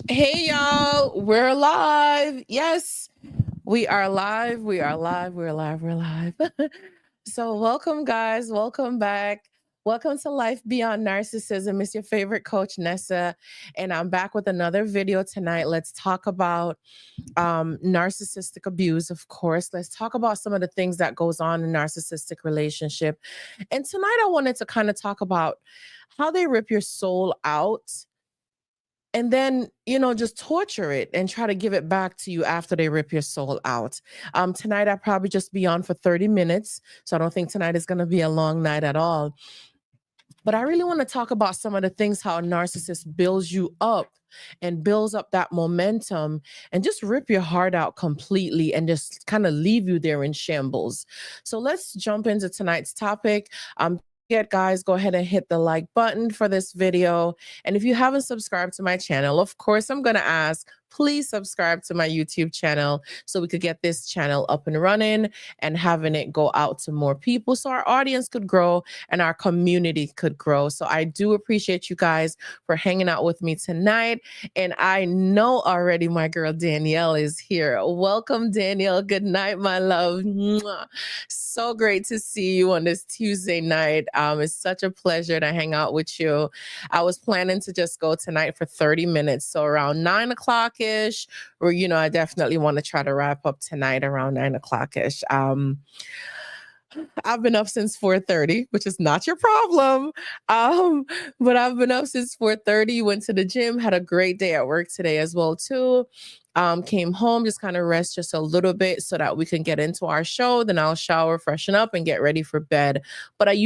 Hey y'all, we're live. Yes, we are live. We are live. We're live. We're live. So, welcome, guys. Welcome back. Welcome to Life Beyond Narcissism. It's your favorite coach, Nessa, and I'm back with another video tonight. Let's talk about narcissistic abuse, of course. Let's talk about some of the things that goes on in narcissistic relationship. And tonight, I wanted to kind of talk about how they rip your soul out and then just torture it and try to give it back to you after they rip your soul out. Tonight I'll probably just be on for 30 minutes, so I don't think tonight is going to be a long night at all. But I really want to talk about some of the things how a narcissist builds you up and builds up that momentum and just rip your heart out completely and just kind of leave you there in shambles. So let's jump into tonight's topic. Guys, go ahead and hit the like button for this video. And if you haven't subscribed to my channel, of course, I'm going to ask, please subscribe to my YouTube channel so we could get this channel up and running and having it go out to more people so our audience could grow and our community could grow. So I do appreciate you guys for hanging out with me tonight. And I know already my girl Danielle is here. Welcome, Danielle. Good night, my love. Mwah. So great to see you on this Tuesday night. It's such a pleasure to hang out with you. I was planning to just go tonight for 30 minutes. So around 9 o'clock ish, or, I definitely want to try to wrap up tonight around 9 o'clock ish. I've been up since 4:30, which is not your problem. But I've been up since 4:30, went to the gym, had a great day at work today as well, too. Came home, just kind of rest just a little bit so that we can get into our show. Then I'll shower, freshen up, and get ready for bed. But I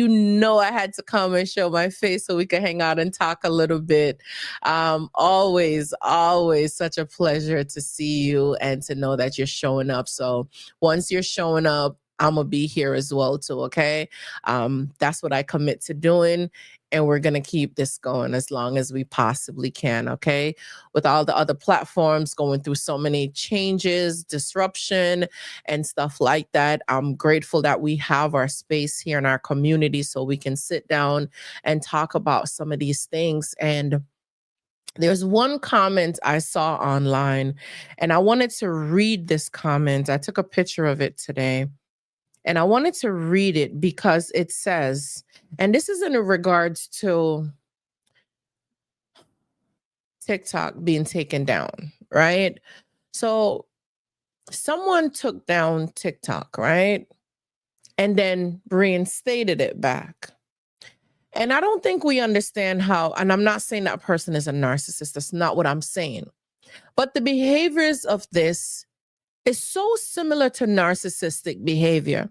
had to come and show my face so we could hang out and talk a little bit. Always, always such a pleasure to see you and to know that you're showing up. So once you're showing up, I'm going to be here as well too, okay? That's what I commit to doing, and we're going to keep this going as long as we possibly can, okay? With all the other platforms going through so many changes, disruption, and stuff like that, I'm grateful that we have our space here in our community so we can sit down and talk about some of these things. And there's one comment I saw online, and I wanted to read this comment. I took a picture of it today. And I wanted to read it because it says, and this is in regards to TikTok being taken down, right? So someone took down TikTok, right? And then reinstated it back. And I don't think we understand how, and I'm not saying that person is a narcissist. That's not what I'm saying. But the behaviors of this is so similar to narcissistic behavior.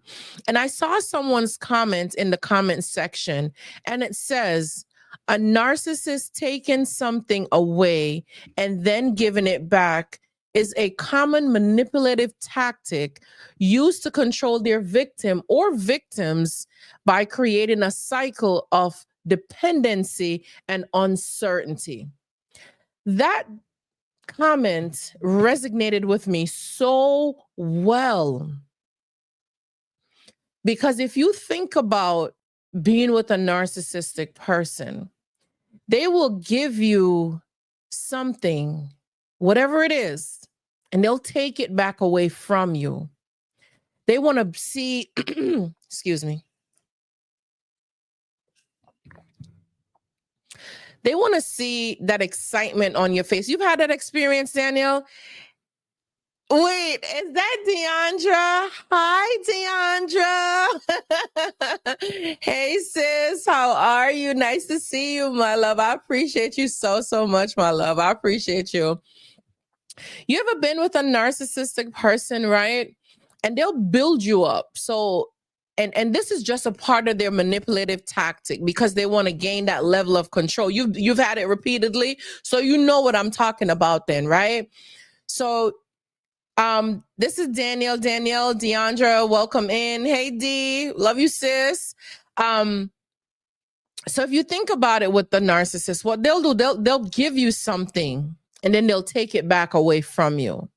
And I saw someone's comment in the comment section, and it says, a narcissist taking something away and then giving it back is a common manipulative tactic used to control their victim or victims by creating a cycle of dependency and uncertainty. That comment resonated with me so well, because if you think about being with a narcissistic person, they will give you something, whatever it is, and they'll take it back away from you. They want to see, excuse me. They want to see that excitement on your face. You've had that experience, Danielle? Wait, is that Deandra? Hi, Deandra. Hey, sis. How are you? Nice to see you, my love. I appreciate you so, so much, my love. I appreciate you. You ever been with a narcissistic person, right? And they'll build you up. So and this is just a part of their manipulative tactic because they want to gain that level of control. You've had it repeatedly, so you know what I'm talking about then, right? So this is Danielle, Deandra, welcome in. Hey D, love you, sis. So if you think about it with the narcissist, what they'll do, they'll give you something and then they'll take it back away from you.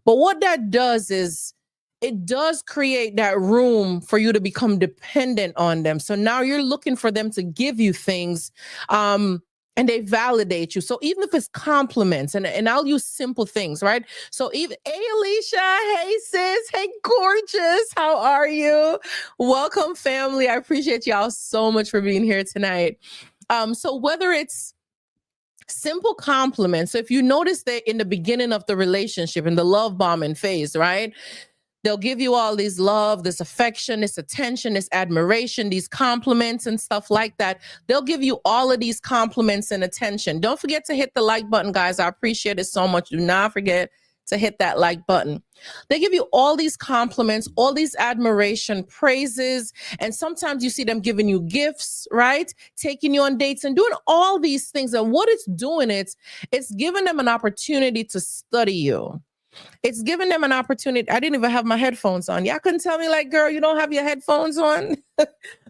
But what that does is it does create that room for you to become dependent on them. So now you're looking for them to give you things. And and they validate you. So even if it's compliments, and I'll use simple things, right? So even, hey Alicia, hey sis, hey gorgeous, how are you? Welcome, family. I appreciate y'all so much for being here tonight. So whether it's simple compliments, so if you notice that in the beginning of the relationship, in the love bombing phase, right? They'll give you all these love, this affection, this attention, this admiration, these compliments and stuff like that. They'll give you all of these compliments and attention. Don't forget to hit the like button, guys. I appreciate it so much. Do not forget to hit that like button. They give you all these compliments, all these admiration, praises, and sometimes you see them giving you gifts, right? Taking you on dates and doing all these things. And what it's doing, it's giving them an opportunity to study you. It's giving them an opportunity. I didn't even have my headphones on. Y'all couldn't tell me, like, girl, you don't have your headphones on?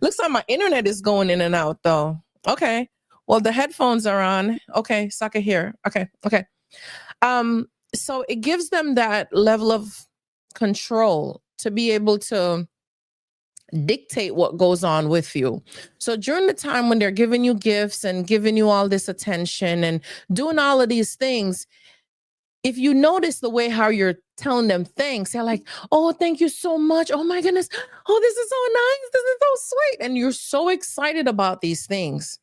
Looks like my internet is going in and out, though. Okay. Well, the headphones are on. Okay, so I can hear. Okay. So it gives them that level of control to be able to dictate what goes on with you. So during the time when they're giving you gifts and giving you all this attention and doing all of these things, if you notice the way how you're telling them thanks, they're like, oh, thank you so much. Oh my goodness. Oh, this is so nice. This is so sweet. And you're so excited about these things.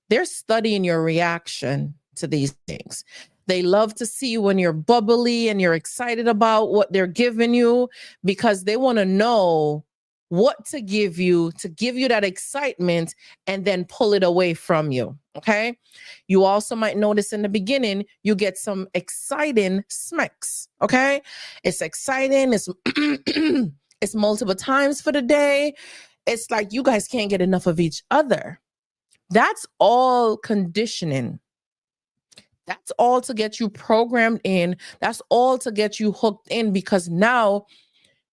They're studying your reaction to these things. They love to see when you're bubbly and you're excited about what they're giving you, because they want to know what to give you that excitement and then pull it away from you. Okay. You also might notice in the beginning, you get some exciting smacks. Okay. It's exciting. It's, it's multiple times for the day. It's like you guys can't get enough of each other. That's all conditioning. That's all to get you programmed in. That's all to get you hooked in, because now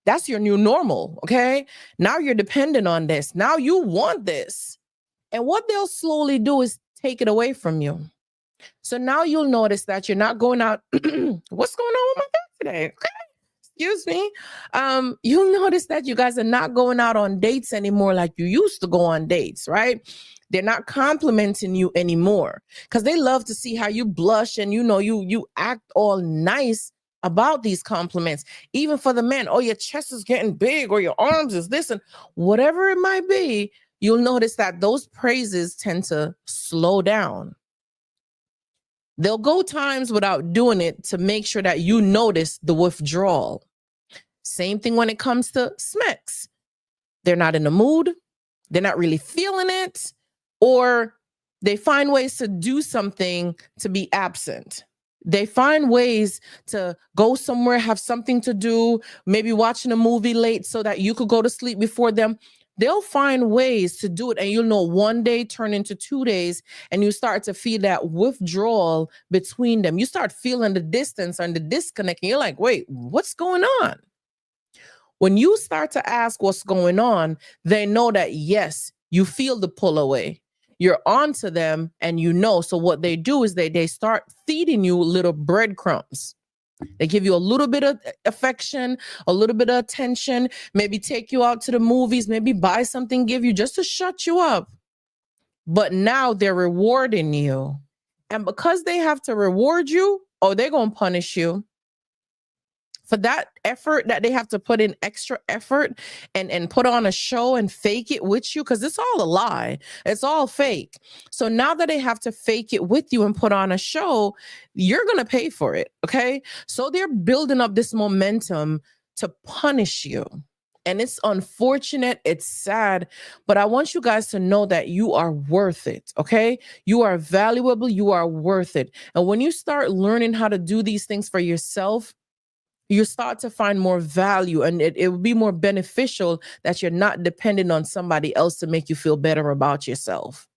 that's your new normal, okay? Now you're dependent on this. Now you want this. And what they'll slowly do is take it away from you. So now you'll notice that you're not going out. What's going on with my dad today? Okay. Excuse me. You'll notice that you guys are not going out on dates anymore like you used to go on dates, right? They're not complimenting you anymore because they love to see how you blush and you act all nice about these compliments. Even for the men, oh, your chest is getting big, or your arms is this, and whatever it might be, you'll notice that those praises tend to slow down. They'll go times without doing it to make sure that you notice the withdrawal. Same thing when it comes to smacks. They're not in the mood. They're not really feeling it, or they find ways to do something to be absent. They find ways to go somewhere, have something to do, maybe watching a movie late so that you could go to sleep before them. They'll find ways to do it. And you'll know one day turn into 2 days, and you start to feel that withdrawal between them. You start feeling the distance and the disconnect. And you're like, wait, what's going on? When you start to ask what's going on, they know that, yes, you feel the pull away. You're onto them, and so what they do is they start feeding you little breadcrumbs. They give you a little bit of affection, a little bit of attention, maybe take you out to the movies, maybe buy something, give you just to shut you up. But now they're rewarding you. And because they have to reward you, they're going to punish you. For that effort that they have to put in extra effort and put on a show and fake it with you, because it's all a lie. It's all fake. So now that they have to fake it with you and put on a show, you're going to pay for it. Okay. So they're building up this momentum to punish you. And it's unfortunate. It's sad. But I want you guys to know that you are worth it. Okay. You are valuable. You are worth it. And when you start learning how to do these things for yourself, you start to find more value, and it will be more beneficial that you're not dependent on somebody else to make you feel better about yourself.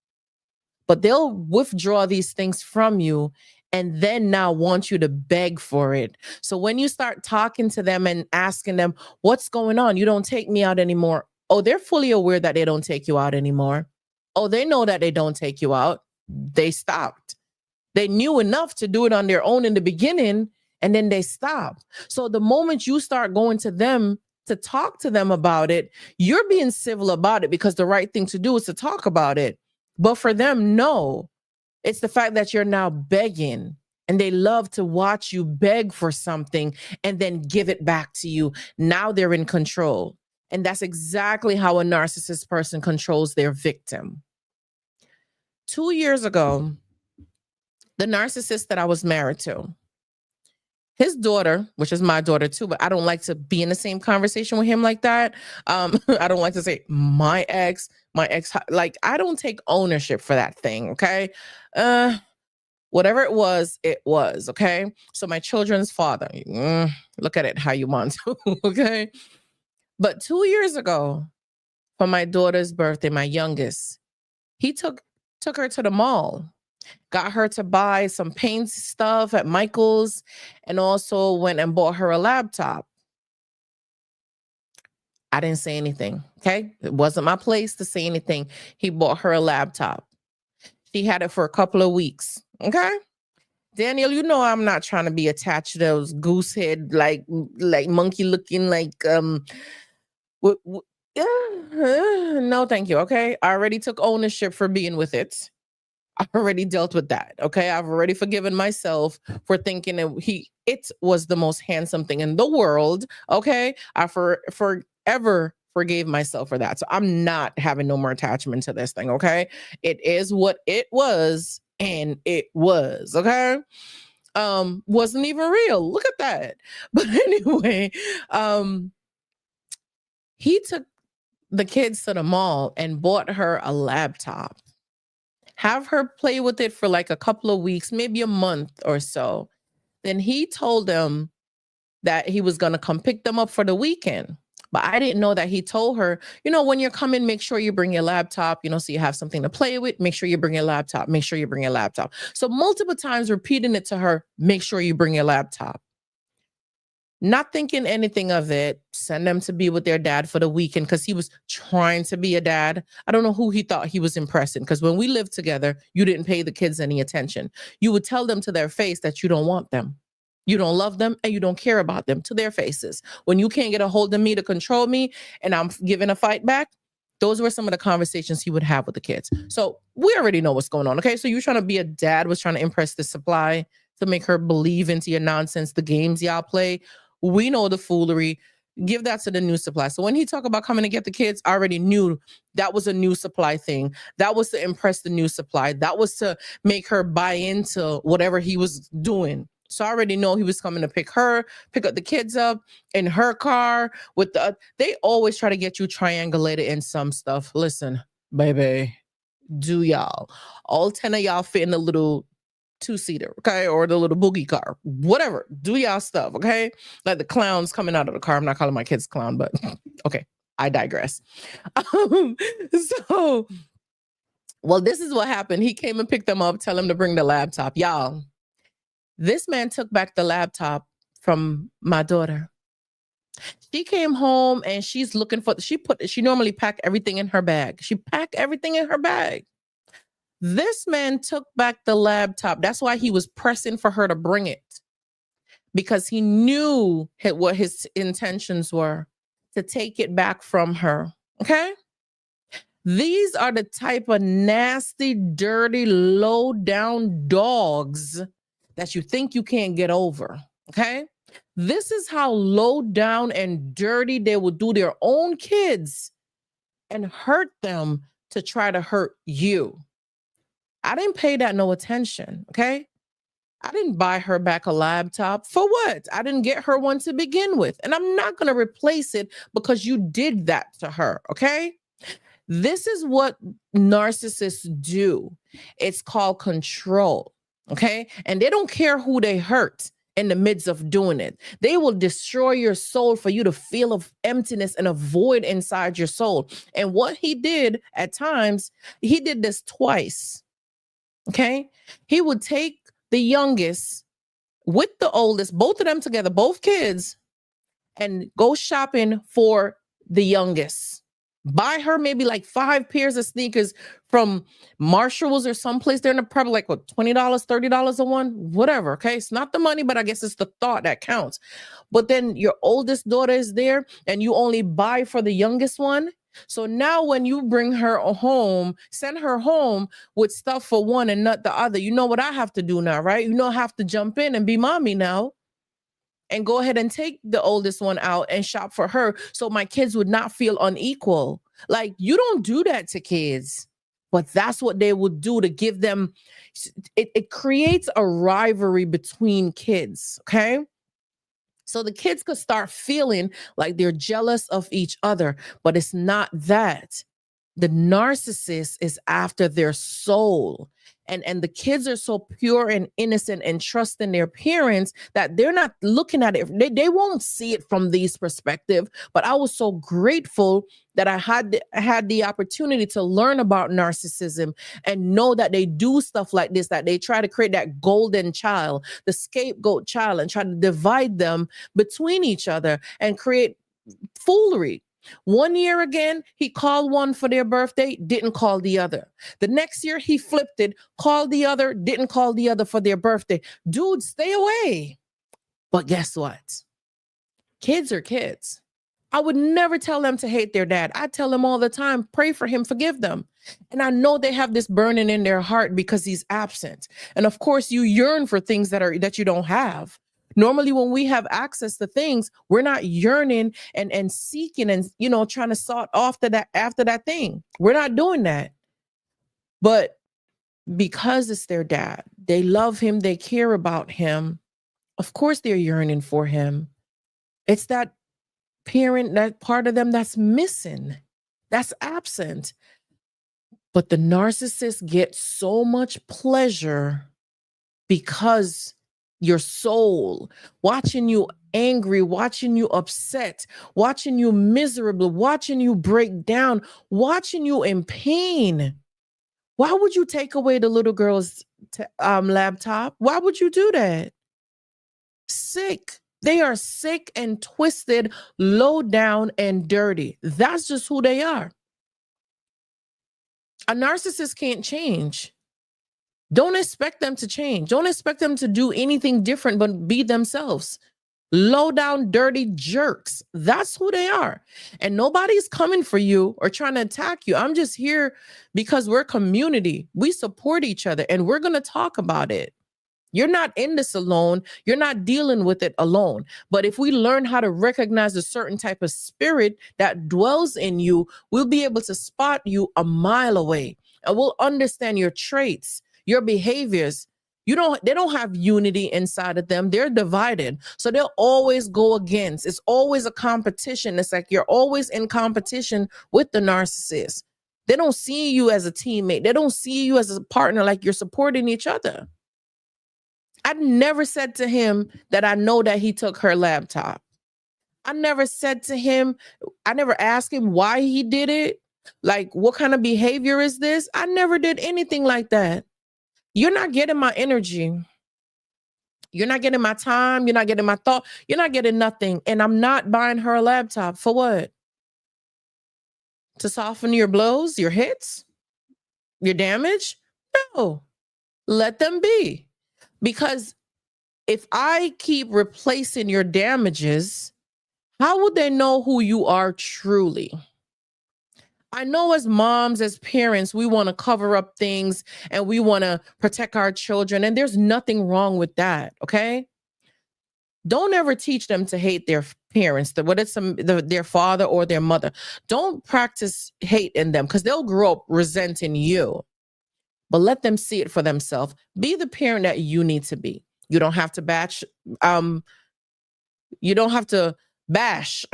But they'll withdraw these things from you and then now want you to beg for it. So when you start talking to them and asking them, what's going on? You don't take me out anymore. Oh, they're fully aware that they don't take you out anymore. Oh, they know that they don't take you out. They stopped. They knew enough to do it on their own in the beginning, and then they stop. So the moment you start going to them to talk to them about it, you're being civil about it because the right thing to do is to talk about it. But for them, no. It's the fact that you're now begging, and they love to watch you beg for something and then give it back to you. Now they're in control. And that's exactly how a narcissist person controls their victim. 2 years ago, the narcissist that I was married to, his daughter, which is my daughter too, but I don't like to be in the same conversation with him like that. I don't like to say my ex, like I don't take ownership for that thing. Okay. Whatever it was, okay? So my children's father, look at it how you want to, okay? But 2 years ago, for my daughter's birthday, my youngest, he took her to the mall, got her to buy some paint stuff at Michael's, and also went and bought her a laptop. I didn't say anything, okay? It wasn't my place to say anything. He bought her a laptop. She had it for a couple of weeks, okay? Daniel, you know I'm not trying to be attached to those goose head, like monkey looking, like no, thank you. Okay, I already took ownership for being with it. I already dealt with that. Okay, I've already forgiven myself for thinking it was the most handsome thing in the world. Okay, I forever forgave myself for that. So I'm not having no more attachment to this thing. Okay, it is what it was. And it was, okay? Wasn't even real. Look at that. But anyway, he took the kids to the mall and bought her a laptop. Have her play with it for like a couple of weeks, maybe a month or so. Then he told them that he was going to come pick them up for the weekend. But I didn't know that he told her, when you're coming, make sure you bring your laptop, so you have something to play with. Make sure you bring your laptop. Make sure you bring your laptop. So multiple times repeating it to her, make sure you bring your laptop. Not thinking anything of it, send them to be with their dad for the weekend because he was trying to be a dad. I don't know who he thought he was impressing, because when we lived together, you didn't pay the kids any attention. You would tell them to their face that you don't want them. You don't love them and you don't care about them to their faces. When you can't get a hold of me to control me and I'm giving a fight back, those were some of the conversations he would have with the kids. So we already know what's going on. Okay. So you're trying to be a dad, was trying to impress the supply to make her believe into your nonsense, the games y'all play. We know the foolery. Give that to the new supply. So when he talked about coming to get the kids, I already knew that was a new supply thing. That was to impress the new supply. That was to make her buy into whatever he was doing. So I already know he was coming to pick up the kids up in her car with they always try to get you triangulated in some stuff. Listen, baby, do y'all. All 10 of y'all fit in the little two-seater, okay? Or the little boogie car, whatever. Do y'all stuff, okay? Like the clowns coming out of the car. I'm not calling my kids clown, but okay, I digress. Well, this is what happened. He came and picked them up, tell him to bring the laptop. Y'all, this man took back the laptop from my daughter. She came home and she's looking for, she normally pack everything in her bag. She packed everything in her bag. This man took back the laptop. That's why he was pressing for her to bring it, because he knew what his intentions were, to take it back from her. Okay? These are the type of nasty, dirty, low down dogs that you think you can't get over. Okay? This is how low down and dirty they will do their own kids and hurt them to try to hurt you. I didn't pay that no attention, okay? I didn't buy her back a laptop. For what? I didn't get her one to begin with. And I'm not going to replace it because you did that to her, okay? This is what narcissists do. It's called control, okay? And they don't care who they hurt in the midst of doing it. They will destroy your soul for you to feel of emptiness and a void inside your soul. And what he did at times, he did this twice. Okay. He would take the youngest with the oldest, both of them together, both kids, and go shopping for the youngest. Buy her maybe like 5 pairs of sneakers from Marshalls or someplace. They're probably like what, $20, $30 a one, whatever. Okay. It's not the money, but I guess it's the thought that counts. But then your oldest daughter is there and you only buy for the youngest one. So now when you bring her home, send her home with stuff for one and not the other, you know what I have to do now, right? You know, I have to jump in and be mommy now and go ahead and take the oldest one out and shop for her so my kids would not feel unequal. Like, you don't do that to kids, but that's what they would do to give them. It creates a rivalry between kids. Okay. So the kids could start feeling like they're jealous of each other, but it's not that. The narcissist is after their soul. And the kids are so pure and innocent and trust in their parents that they're not looking at it. They won't see it from these perspective. But I was so grateful that I had the opportunity to learn about narcissism and know that they do stuff like this, that they try to create that golden child, the scapegoat child, and try to divide them between each other and create foolery. One year again, he called one for their birthday, didn't call the other. The next year, he flipped it, called the other, didn't call the other for their birthday. Dude, stay away. But guess what? Kids are kids. I would never tell them to hate their dad. I tell them all the time, pray for him, forgive them. And I know they have this burning in their heart because he's absent. And of course, you yearn for things that you don't have. Normally, when we have access to things, we're not yearning and seeking and trying to sought after that thing. We're not doing that. But because it's their dad, they love him, they care about him. Of course, they're yearning for him. It's that parent, that part of them that's missing, that's absent. But the narcissist gets so much pleasure because your soul, watching you angry, watching you upset, watching you miserable, watching you break down, watching you in pain. Why would you take away the little girl's laptop? Why would you do that? Sick. They are sick and twisted, low down and dirty. That's just who they are. A narcissist can't change. Don't expect them to change. Don't expect them to do anything different but be themselves. Low down, dirty jerks. That's who they are. And nobody's coming for you or trying to attack you. I'm just here because we're community. We support each other and we're going to talk about it. You're not in this alone. You're not dealing with it alone. But if we learn how to recognize a certain type of spirit that dwells in you, we'll be able to spot you a mile away and we'll understand your traits, your behaviors. They don't have unity inside of them. They're divided. So they'll always go against. It's always a competition. It's like you're always in competition with the narcissist. They don't see you as a teammate. They don't see you as a partner, like you're supporting each other. I never said to him that I know that he took her laptop. I never said to him, I never asked him why he did it. Like, what kind of behavior is this? I never did anything like that. You're not getting my energy. You're not getting my time. You're not getting my thought. You're not getting nothing. And I'm not buying her a laptop. For what? To soften your blows, your hits, your damage? No. Let them be. Because if I keep replacing your damages, how would they know who you are truly? I know as moms, as parents, we want to cover up things and we want to protect our children. And there's nothing wrong with that. Okay. Don't ever teach them to hate their parents, whether it's their father or their mother. Don't practice hate in them because they'll grow up resenting you. But let them see it for themselves. Be the parent that you need to be. You don't have to bash. You don't have to bash.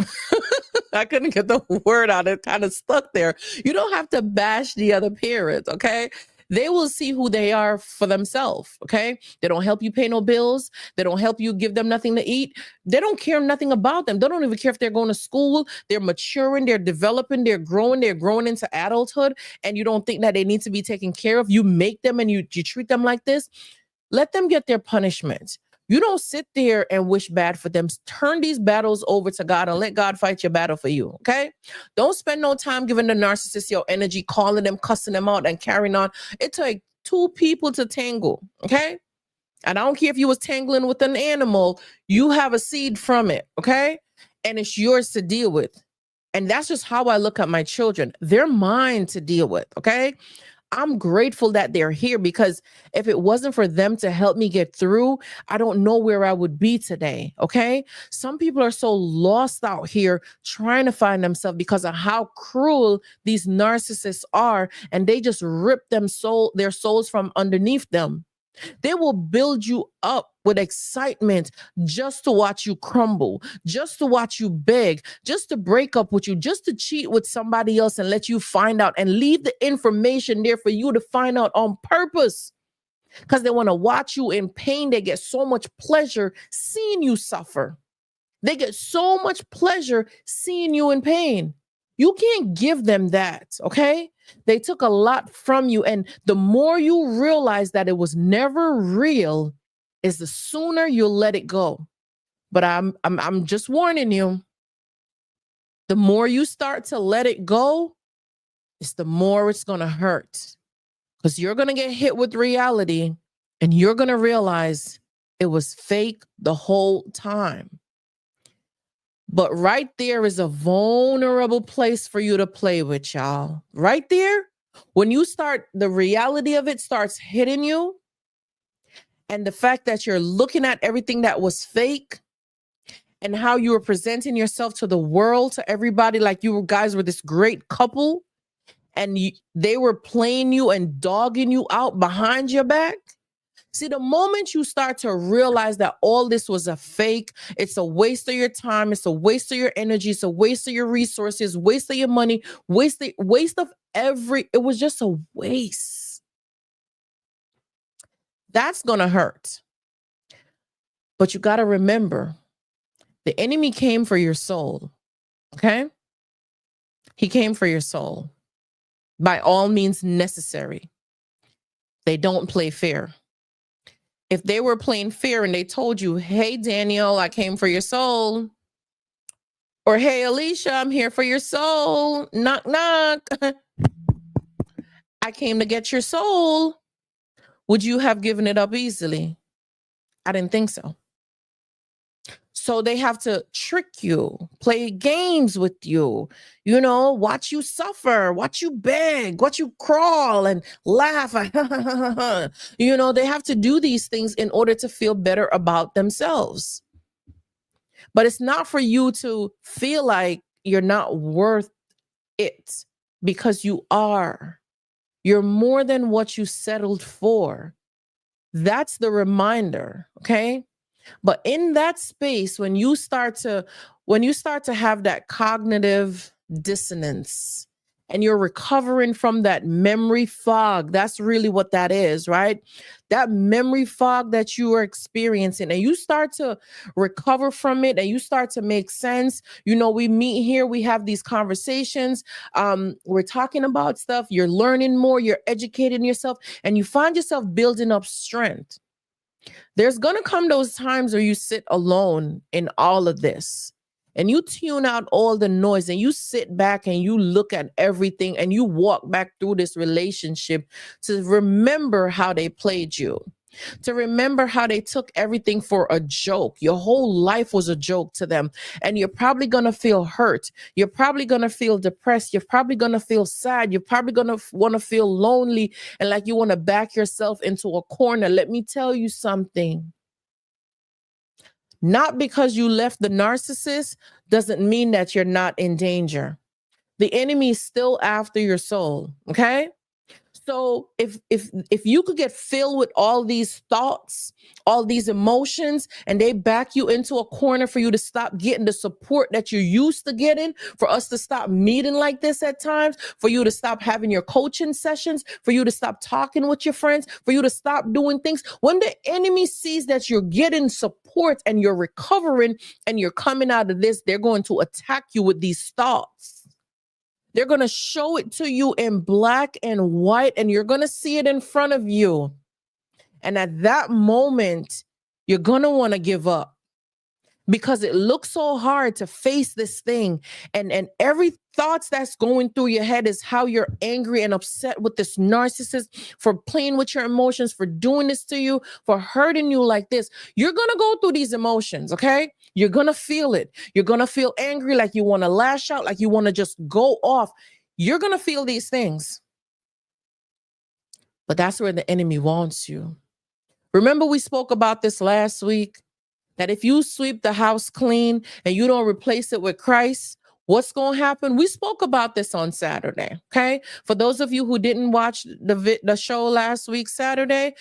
I couldn't get the word out. It kind of stuck there. You don't have to bash the other parent, okay? They will see who they are for themselves, okay? They don't help you pay no bills. They don't help you give them nothing to eat. They don't care nothing about them. They don't even care if they're going to school. They're maturing, they're developing, they're growing into adulthood, and you don't think that they need to be taken care of. You make them and you treat them like this. Let them get their punishment. You don't sit there and wish bad for them. Turn these battles over to God and let God fight your battle for you, okay? Don't spend no time giving the narcissist your energy, calling them, cussing them out, and carrying on. It takes two people to tangle, okay? And I don't care if you was tangling with an animal, you have a seed from it, okay? And it's yours to deal with. And that's just how I look at my children. They're mine to deal with. Okay. I'm grateful that they're here, because if it wasn't for them to help me get through, I don't know where I would be today. Okay. Some people are so lost out here trying to find themselves because of how cruel these narcissists are. And they just rip their souls from underneath them. They will build you up with excitement just to watch you crumble, just to watch you beg, just to break up with you, just to cheat with somebody else and let you find out and leave the information there for you to find out on purpose, because they want to watch you in pain. They get so much pleasure seeing you suffer. They get so much pleasure seeing you in pain. You can't give them that, okay? They took a lot from you. And the more you realize that it was never real, is the sooner you'll let it go. But I'm just warning you. The more you start to let it go, it's the more it's gonna hurt. Because you're gonna get hit with reality and you're gonna realize it was fake the whole time. But right there is a vulnerable place for you to play with, y'all. Right there, when you start, the reality of it starts hitting you, and the fact that you're looking at everything that was fake and how you were presenting yourself to the world, to everybody, like you guys were this great couple, and they were playing you and dogging you out behind your back. See, the moment you start to realize that all this was a fake, it's a waste of your time, it's a waste of your energy, it's a waste of your resources, waste of your money, waste of it was just a waste. That's gonna hurt. But you gotta remember, the enemy came for your soul, okay? He came for your soul by all means necessary. They don't play fair. If they were playing fair and they told you, hey, Daniel, I came for your soul. Or, hey, Alicia, I'm here for your soul. Knock, knock. I came to get your soul. Would you have given it up easily? I didn't think so. So they have to trick you, play games with you, watch you suffer, watch you beg, watch you crawl and laugh. They have to do these things in order to feel better about themselves. But it's not for you to feel like you're not worth it, because you are. You're more than what you settled for. That's the reminder, okay? But in that space, when you start to have that cognitive dissonance and you're recovering from that memory fog, that's really what that is, right? That memory fog that you are experiencing, and you start to recover from it and you start to make sense. We meet here, we have these conversations. We're talking about stuff. You're learning more, you're educating yourself, and you find yourself building up strength. There's going to come those times where you sit alone in all of this and you tune out all the noise and you sit back and you look at everything and you walk back through this relationship to remember how they played you, to remember how they took everything for a joke. Your whole life was a joke to them. And you're probably going to feel hurt. You're probably going to feel depressed. You're probably going to feel sad. You're probably going to want to feel lonely and like you want to back yourself into a corner. Let me tell you something. Not because you left the narcissist doesn't mean that you're not in danger. The enemy is still after your soul, okay? So if you could get filled with all these thoughts, all these emotions, and they back you into a corner for you to stop getting the support that you used to getting, for us to stop meeting like this at times, for you to stop having your coaching sessions, for you to stop talking with your friends, for you to stop doing things. When the enemy sees that you're getting support and you're recovering and you're coming out of this, they're going to attack you with these thoughts. They're going to show it to you in black and white, and you're going to see it in front of you. And at that moment, you're going to want to give up. because it looks so hard to face this thing. And every thoughts that's going through your head is how you're angry and upset with this narcissist for playing with your emotions, for doing this to you, for hurting you like this. You're going to go through these emotions, okay? You're going to feel it. You're going to feel angry, like you want to lash out, like you want to just go off. You're going to feel these things. But that's where the enemy wants you. Remember, we spoke about this last week, that if you sweep the house clean and you don't replace it with Christ, what's going to happen? We spoke about this on Saturday, okay? For those of you who didn't watch the show last week, Saturday,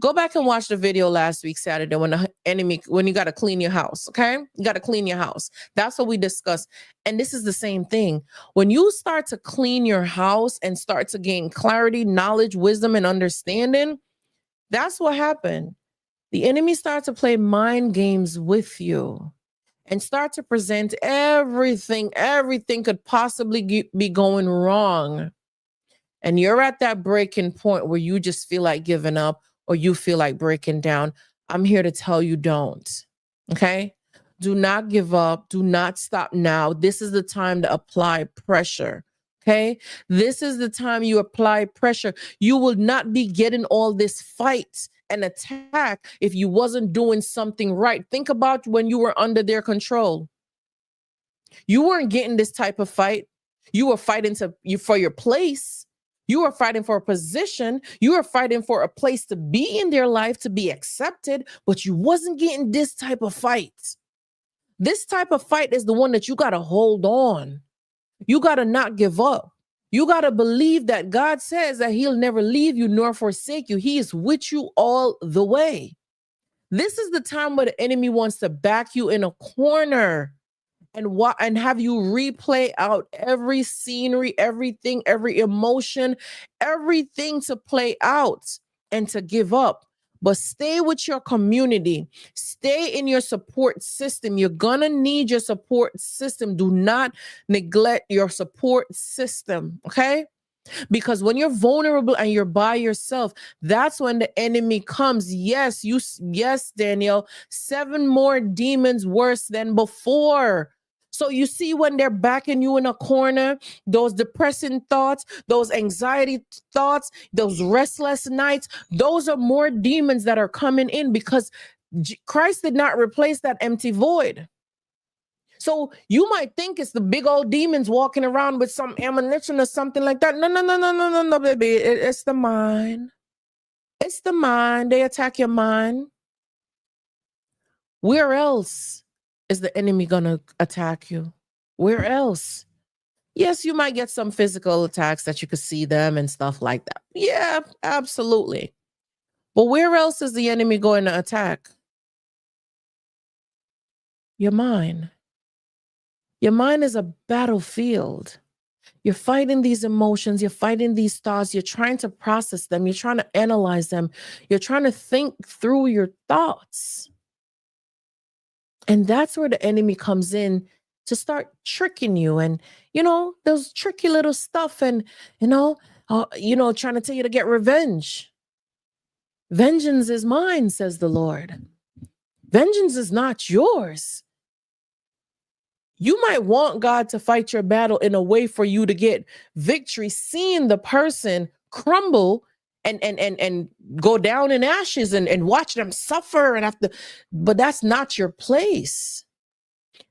go back and watch the video last week, Saturday, when you got to clean your house, okay? You got to clean your house. That's what we discussed. And this is the same thing. When you start to clean your house and start to gain clarity, knowledge, wisdom, and understanding, that's what happened. The enemy starts to play mind games with you and start to present everything could possibly be going wrong. And you're at that breaking point where you just feel like giving up or you feel like breaking down. I'm here to tell you, don't. Okay? Do not give up. Do not stop now. This is the time to apply pressure. Okay? This is the time you apply pressure. You will not be getting all this fight and attack if you wasn't doing something right. Think about when you were under their control. You weren't getting this type of fight. You were fighting for your place. You were fighting for a position. You were fighting for a place to be in their life, to be accepted, but you wasn't getting this type of fight. This type of fight is the one that you got to hold on. You got to not give up. You got to believe that God says that he'll never leave you nor forsake you. He is with you all the way. This is the time where the enemy wants to back you in a corner and have you replay out every scenery, everything, every emotion, everything to play out and to give up. But stay with your community. Stay in your support system. You're going to need your support system. Do not neglect your support system, okay? Because when you're vulnerable and you're by yourself, that's when the enemy comes. Yes, Danielle, 7 more demons worse than before. So you see, when they're backing you in a corner, those depressing thoughts, those anxiety thoughts, those restless nights, those are more demons that are coming in because Christ did not replace that empty void. So you might think it's the big old demons walking around with some ammunition or something like that. No, baby. It's the mind. It's the mind. They attack your mind. Where else is the enemy going to attack you? Where else? Yes, you might get some physical attacks that you could see them and stuff like that. Yeah, absolutely. But where else is the enemy going to attack? Your mind. Your mind is a battlefield. You're fighting these emotions. You're fighting these thoughts. You're trying to process them. You're trying to analyze them. You're trying to think through your thoughts. And that's where the enemy comes in to start tricking you. And, those tricky little stuff and, trying to tell you to get revenge. Vengeance is mine, says the Lord. Vengeance is not yours. You might want God to fight your battle in a way for you to get victory, seeing the person crumble and go down in ashes and watch them suffer but that's not your place.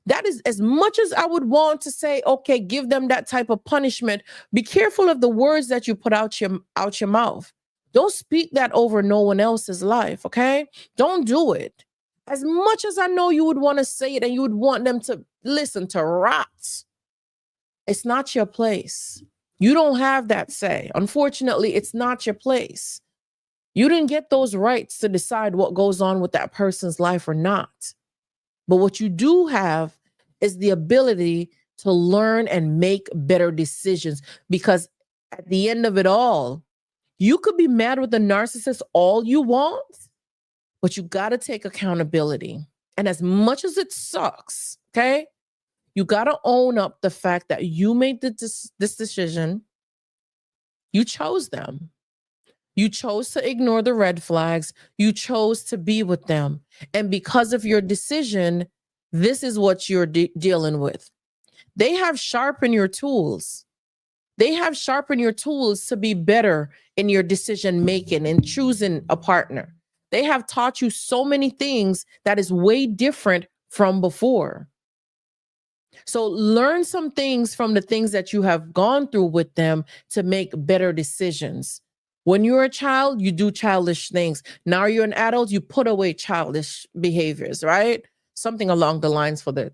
That is, as much as I would want to say, okay, give them that type of punishment, be careful of the words that you put out your mouth. Don't speak that over no one else's life, okay? Don't do it. As much as I know you would want to say it and you would want them to listen to rot, it's not your place. You don't have that say. Unfortunately, it's not your place. You didn't get those rights to decide what goes on with that person's life or not. But what you do have is the ability to learn and make better decisions, because at the end of it all, you could be mad with the narcissist all you want, but you got to take accountability. And as much as it sucks, okay, you got to own up the fact that you made this decision. You chose them. You chose to ignore the red flags. You chose to be with them. And because of your decision, This is what you're dealing with. They have sharpened your tools. They have sharpened your tools to be better in your decision making and choosing a partner. They have taught you so many things that is way different from before. So learn some things from the things that you have gone through with them to make better decisions. When you're a child, you do childish things. Now you're an adult, you put away childish behaviors, right? Something along the lines for that.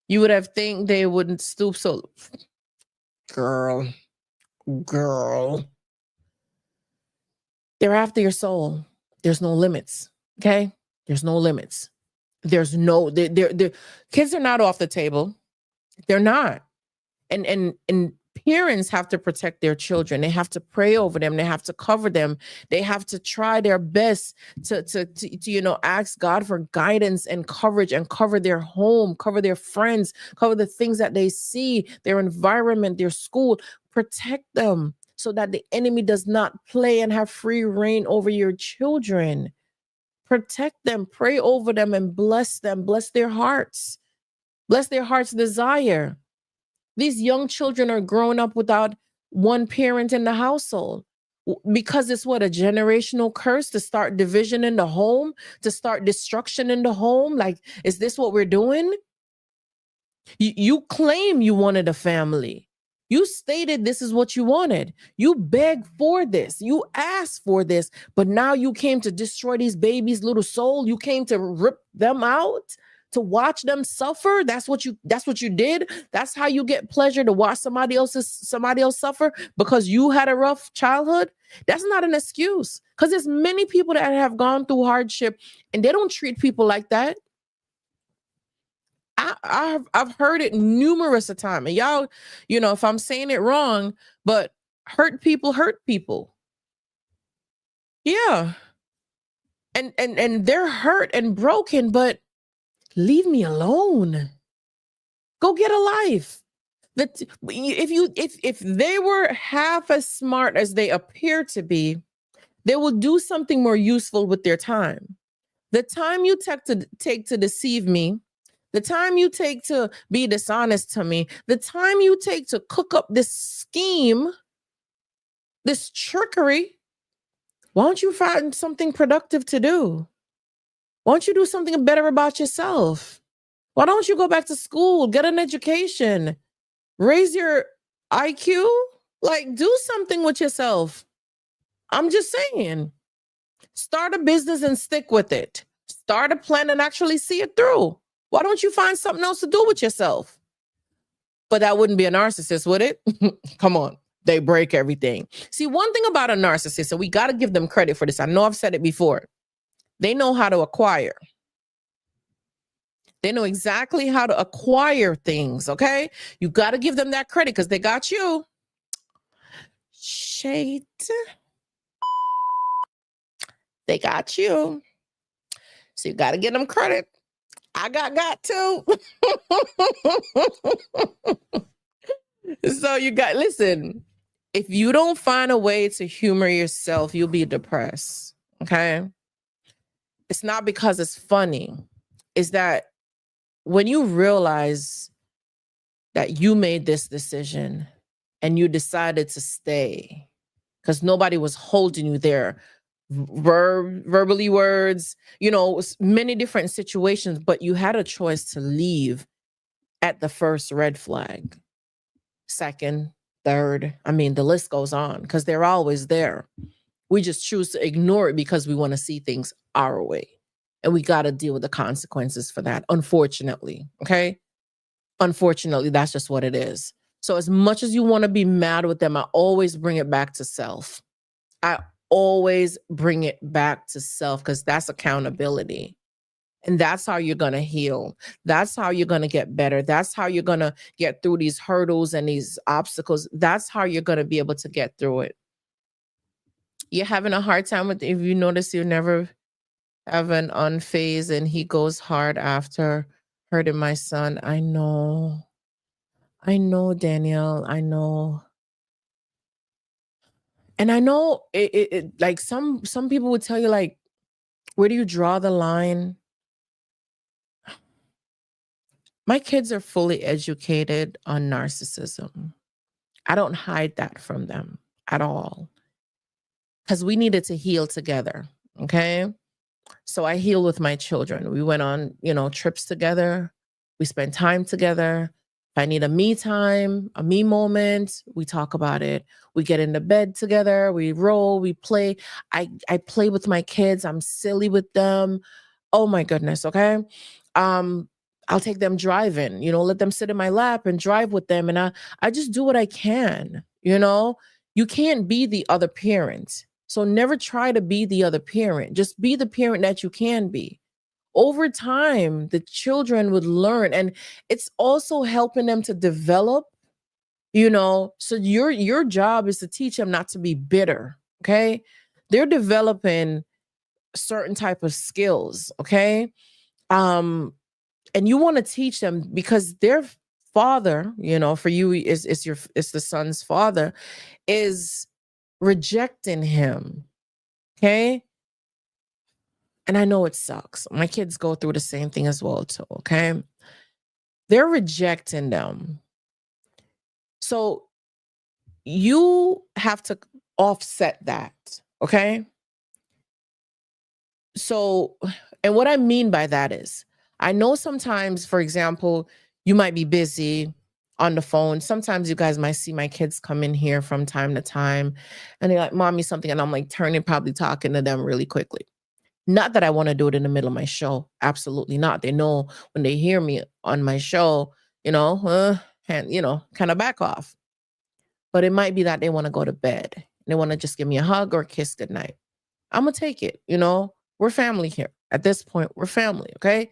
You would have think they wouldn't stoop so. Girl, girl. They're after your soul. There's no limits. Okay? There's no limits. There's no, they're kids are not off the table. They're not. And parents have to protect their children. They have to pray over them. They have to cover them. They have to try their best to ask God for guidance and coverage and cover their home, cover their friends, cover the things that they see, their environment, their school. Protect them so that the enemy does not play and have free reign over your children. Protect them, pray over them, and bless them. Bless their hearts. Bless their heart's desire. These young children are growing up without one parent in the household because it's what, a generational curse to start division in the home, to start destruction in the home. Like, is this what we're doing? You claim you wanted a family. You stated this is what you wanted. You begged for this. You asked for this, but now you came to destroy these babies' little soul. You came to rip them out, to watch them suffer. That's what you did. That's how you get pleasure, to watch somebody else suffer because you had a rough childhood. That's not an excuse, because there's many people that have gone through hardship and they don't treat people like that. I've heard it numerous of times. And y'all, if I'm saying it wrong, but hurt people hurt people. Yeah. And they're hurt and broken, but leave me alone. Go get a life. If they were half as smart as they appear to be, they will do something more useful with their time. The time you take to deceive me, the time you take to be dishonest to me, the time you take to cook up this scheme, this trickery, why don't you find something productive to do? Why don't you do something better about yourself? Why don't you go back to school, get an education, raise your IQ? Like, do something with yourself. I'm just saying. Start a business and stick with it. Start a plan and actually see it through. Why don't you find something else to do with yourself? But that wouldn't be a narcissist, would it? Come on. They break everything. See, one thing about a narcissist, and we got to give them credit for this. I know I've said it before. They know how to acquire. They know exactly how to acquire things, okay? You got to give them that credit because they got you. Shade. They got you. So you got to give them credit. I got to. So listen, if you don't find a way to humor yourself, you'll be depressed. Okay. It's not because it's funny. It's that when you realize that you made this decision and you decided to stay because nobody was holding you there, verbally words, many different situations, but you had a choice to leave at the first red flag, second, third. I mean, the list goes on because they're always there. We just choose to ignore it because we want to see things our way. And we got to deal with the consequences for that, unfortunately. Okay. Unfortunately, that's just what it is. So as much as you want to be mad with them, I always bring it back to self. I always bring it back to self because that's accountability. And that's how you're going to heal. That's how you're going to get better. That's how you're going to get through these hurdles and these obstacles. That's how you're going to be able to get through it. You're having a hard time with, if you notice, you never have an unfazed and he goes hard after hurting my son. I know, Danielle, I know. And I know it like some people would tell you, like, where do you draw the line? My kids are fully educated on narcissism. I don't hide that from them at all because we needed to heal together. Okay. So I heal with my children. We went on, trips together. We spent time together. If I need a me time, a me moment, we talk about it. We get into bed together. We roll. We play. I play with my kids. I'm silly with them. Oh my goodness. Okay. Um, I'll take them driving. Let them sit in my lap and drive with them, and I just do what I can. You can't be the other parent. So never try to be the other parent. Just be the parent that you can be. Over time, the children would learn, and it's also helping them to develop, so your job is to teach them not to be bitter, okay? They're developing certain type of skills, okay? Um and you want to teach them because their father, for you is the son's father is rejecting him, okay? And I know it sucks. My kids go through the same thing as well, too. Okay. They're rejecting them. So you have to offset that. Okay. So, and what I mean by that is, I know sometimes, for example, you might be busy on the phone. Sometimes you guys might see my kids come in here from time to time and they're like, Mommy, something. And I'm like turning, probably talking to them really quickly. Not that I want to do it in the middle of my show. Absolutely not. They know when they hear me on my show, and kind of back off. But it might be that they want to go to bed. They want to just give me a hug or a kiss goodnight. I'm gonna take it. We're family here. At this point, we're family. Okay.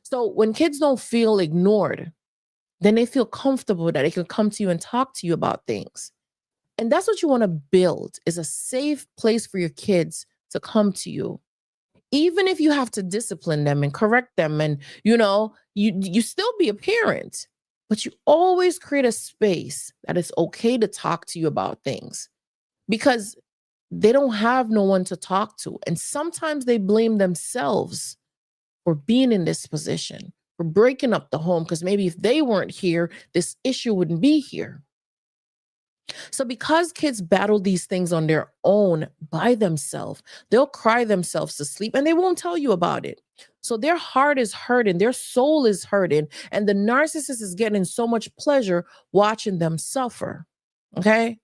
So when kids don't feel ignored, then they feel comfortable that they can come to you and talk to you about things. And that's what you want to build, is a safe place for your kids to come to you, even if you have to discipline them and correct them, and you still be a parent, but you always create a space that it's okay to talk to you about things, because they don't have no one to talk to, and sometimes they blame themselves for being in this position, for breaking up the home, because maybe if they weren't here, this issue wouldn't be here. So because kids battle these things on their own by themselves, they'll cry themselves to sleep and they won't tell you about it. So their heart is hurting, their soul is hurting, and the narcissist is getting so much pleasure watching them suffer. Okay?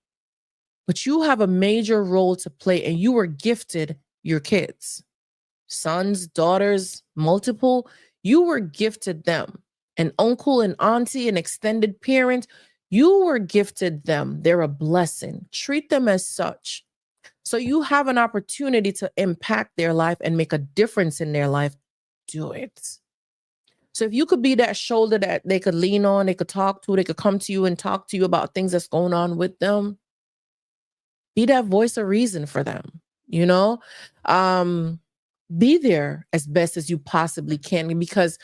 But you have a major role to play, and you were gifted your kids, sons, daughters, multiple. You were gifted them, an uncle, an auntie, an extended parent. You were gifted them. They're a blessing. Treat them as such. So you have an opportunity to impact their life and make a difference in their life. Do it. So if you could be that shoulder that they could lean on, they could talk to, they could come to you and talk to you about things that's going on with them, be that voice of reason for them, you know? Be there as best as you possibly can, because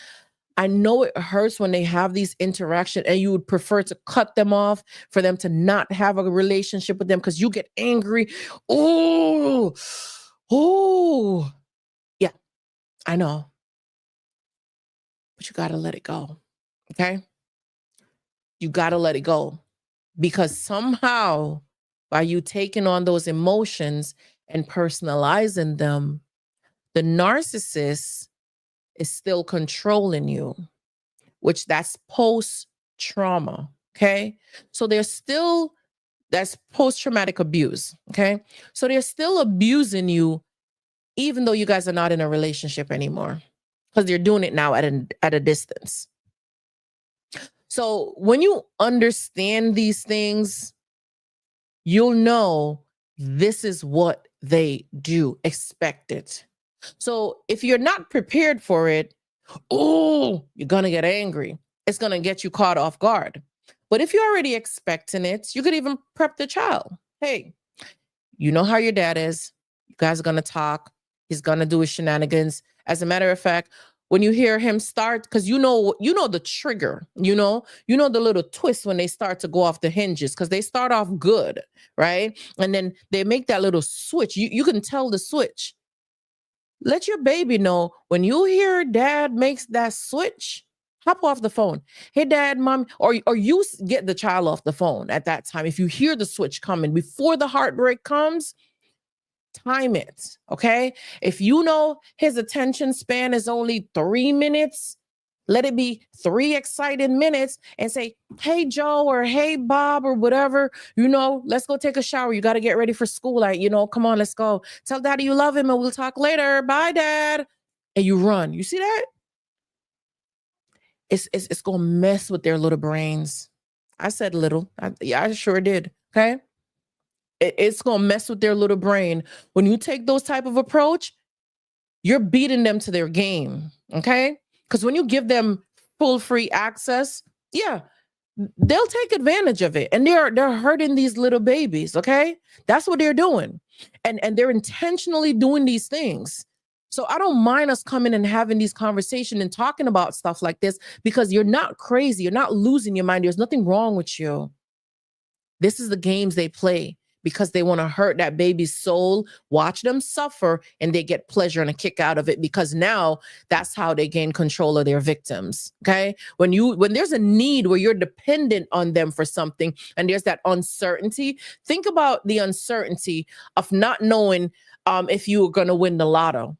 I know it hurts when they have these interactions and you would prefer to cut them off, for them to not have a relationship with them because you get angry. Oh, oh, yeah, I know. But you got to let it go. Okay. You got to let it go, because somehow by you taking on those emotions and personalizing them, the narcissist is still controlling you, which that's post trauma. Okay. So there's still, that's post traumatic abuse. Okay. So they're still abusing you, even though you guys are not in a relationship anymore, because they're doing it now at a distance. So when you understand these things, you'll know this is what they do. Expect it. So if you're not prepared for it, oh, you're going to get angry. It's going to get you caught off guard. But if you're already expecting it, you could even prep the child. Hey, you know how your dad is. You guys are going to talk. He's going to do his shenanigans. As a matter of fact, when you hear him start, because you know the trigger, the little twist when they start to go off the hinges, because they start off good, right? And then they make that little switch. You can tell the switch. Let your baby know when you hear dad makes that switch, Hop off the phone. Hey, dad, mom, or get the child off the phone at that time. If you hear the switch coming before the heartbreak comes, time it. Okay. If you know his attention span is only 3 minutes, let it be 3 excited minutes and say, hey, Joe, or hey, Bob, or whatever, let's go take a shower. You got to get ready for school. Like, come on, let's go. Tell daddy you love him and we'll talk later. Bye, dad. And you run. You see that? It's gonna mess with their little brains. I said little. Yeah, I sure did. Okay. It's gonna mess with their little brain. When you take those type of approach, you're beating them to their game. Okay. Because when you give them full free access, yeah, they'll take advantage of it. And they're hurting these little babies. Okay. That's what they're doing. And they're intentionally doing these things. So I don't mind us coming and having these conversations and talking about stuff like this because you're not crazy. You're not losing your mind. There's nothing wrong with you. This is the games they play because they want to hurt that baby's soul, watch them suffer, and they get pleasure and a kick out of it because now that's how they gain control of their victims. Okay. When there's a need where you're dependent on them for something and there's that uncertainty, think about the uncertainty of not knowing if you're going to win the lotto.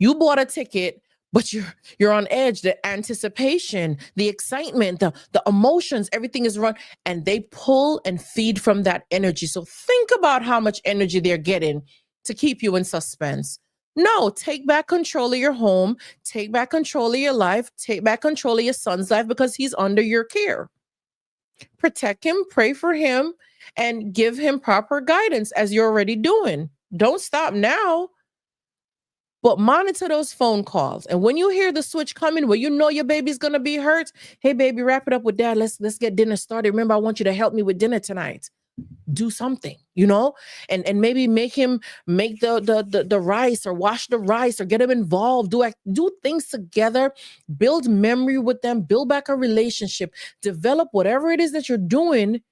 You bought a ticket, but you're on edge. The anticipation, the excitement, the emotions, everything is run, and they pull and feed from that energy. So think about how much energy they're getting to keep you in suspense. No, take back control of your home, take back control of your life, take back control of your son's life because he's under your care. Protect him, pray for him, and give him proper guidance as you're already doing. Don't stop now. But monitor those phone calls. And when you hear the switch coming, where you know your baby's gonna be hurt, hey baby, wrap it up with dad. Let's get dinner started. Remember, I want you to help me with dinner tonight. Do something, and maybe make him make the rice or wash the rice or get him involved. Do things together, build memory with them, build back a relationship, develop whatever it is that you're doing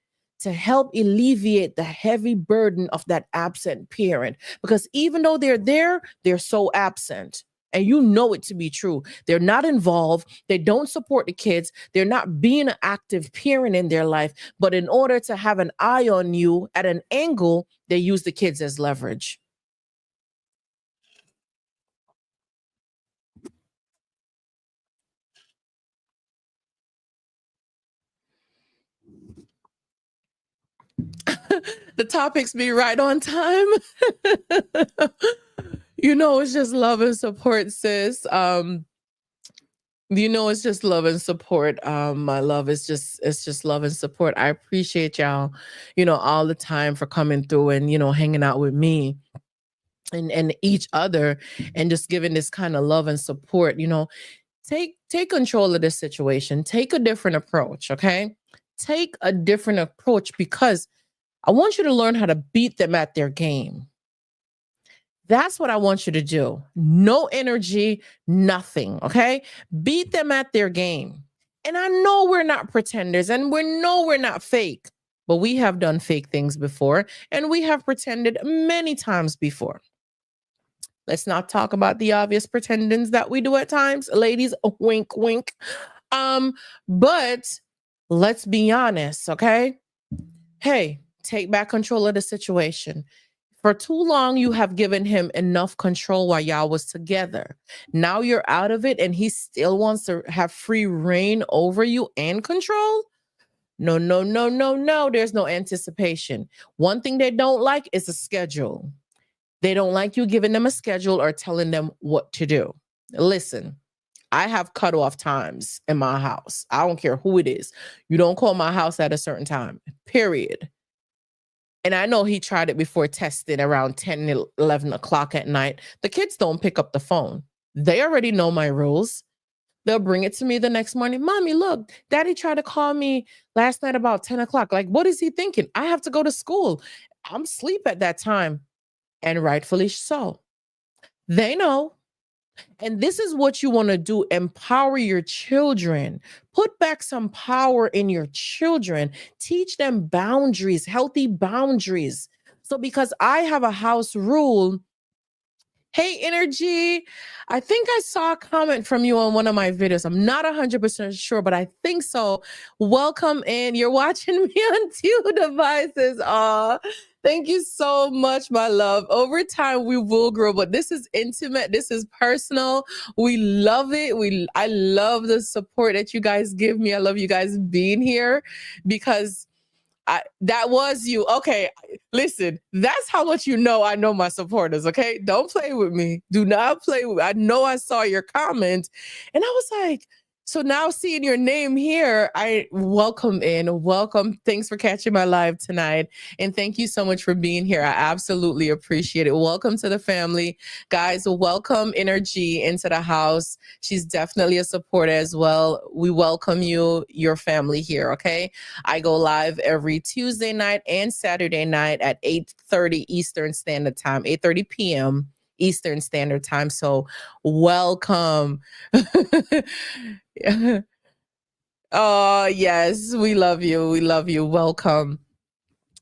to help alleviate the heavy burden of that absent parent. Because even though they're there, they're so absent. And you know it to be true. They're not involved. They don't support the kids. They're not being an active parent in their life. But in order to have an eye on you at an angle, they use the kids as leverage. The topics be right on time. It's just love and support, sis. It's just love and support. My love is it's just love and support. I appreciate y'all, all the time for coming through and, hanging out with me and each other and just giving this kind of love and support. Take control of this situation. Take a different approach, okay? Take a different approach because I want you to learn how to beat them at their game. That's what I want you to do. No energy, nothing. Okay. Beat them at their game. And I know we're not pretenders and we know we're not fake, but we have done fake things before and we have pretended many times before. Let's not talk about the obvious pretendings that we do at times. Ladies, wink, wink. But let's be honest. Okay. Hey, take back control of the situation. For too long, you have given him enough control while y'all was together. Now you're out of it and he still wants to have free reign over you and control? No, no, no, no, no. There's no anticipation. One thing they don't like is a schedule. They don't like you giving them a schedule or telling them what to do. Listen, I have cutoff times in my house. I don't care who it is. You don't call my house at a certain time, period. And I know he tried it before testing around 10, 11 o'clock at night. The kids don't pick up the phone. They already know my rules. They'll bring it to me the next morning. Mommy, look, daddy tried to call me last night about 10 o'clock. Like, what is he thinking? I have to go to school. I'm asleep at that time. And rightfully so. They know. And this is what you want to do. Empower your children. Put back some power in your children. Teach them boundaries, healthy boundaries. So because I have a house rule, Hey, Energy. I think I saw a comment from you on one of my videos. I'm not 100% sure, but I think so. Welcome in. You're watching me on two devices. Aw, thank you so much, my love. Over time, we will grow, but this is intimate. This is personal. We love it. I love the support that you guys give me. I love you guys being here because that was you. Okay, listen, that's how much you know I know my supporters, okay? Don't play with me. Do not play with me. I know I saw your comment and I was like, so now seeing your name here, I welcome in. Welcome. Thanks for catching my live tonight. And thank you so much for being here. I absolutely appreciate it. Welcome to the family. Guys, welcome Energy into the house. She's definitely a supporter as well. We welcome you, your family here, okay? I go live every Tuesday night and Saturday night at 8:30 Eastern Standard Time, 8:30 p.m. Eastern Standard Time. So welcome. Oh, yes, we love you. We love you. Welcome.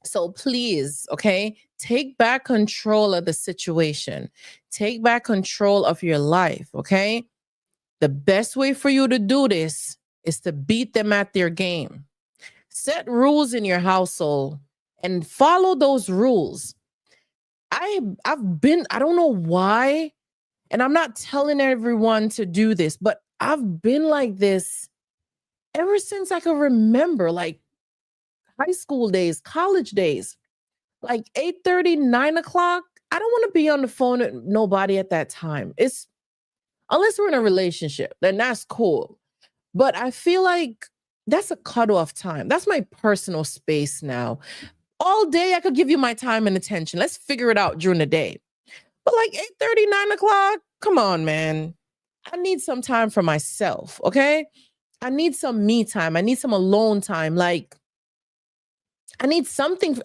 So please, okay, take back control of the situation. Take back control of your life, okay? The best way for you to do this is to beat them at their game. Set rules in your household and follow those rules. I don't know why, and I'm not telling everyone to do this, but I've been like this ever since I can remember, like high school days, college days, like 8:30, 9 o'clock. I don't want to be on the phone with nobody at that time. It's unless we're in a relationship, then that's cool. But I feel like that's a cutoff time. That's my personal space now. All day I could give you my time and attention. Let's figure it out during the day. But like 8:30, 9 o'clock, come on, man. I need some time for myself, okay? I need some me time. I need some alone time. Like I need something.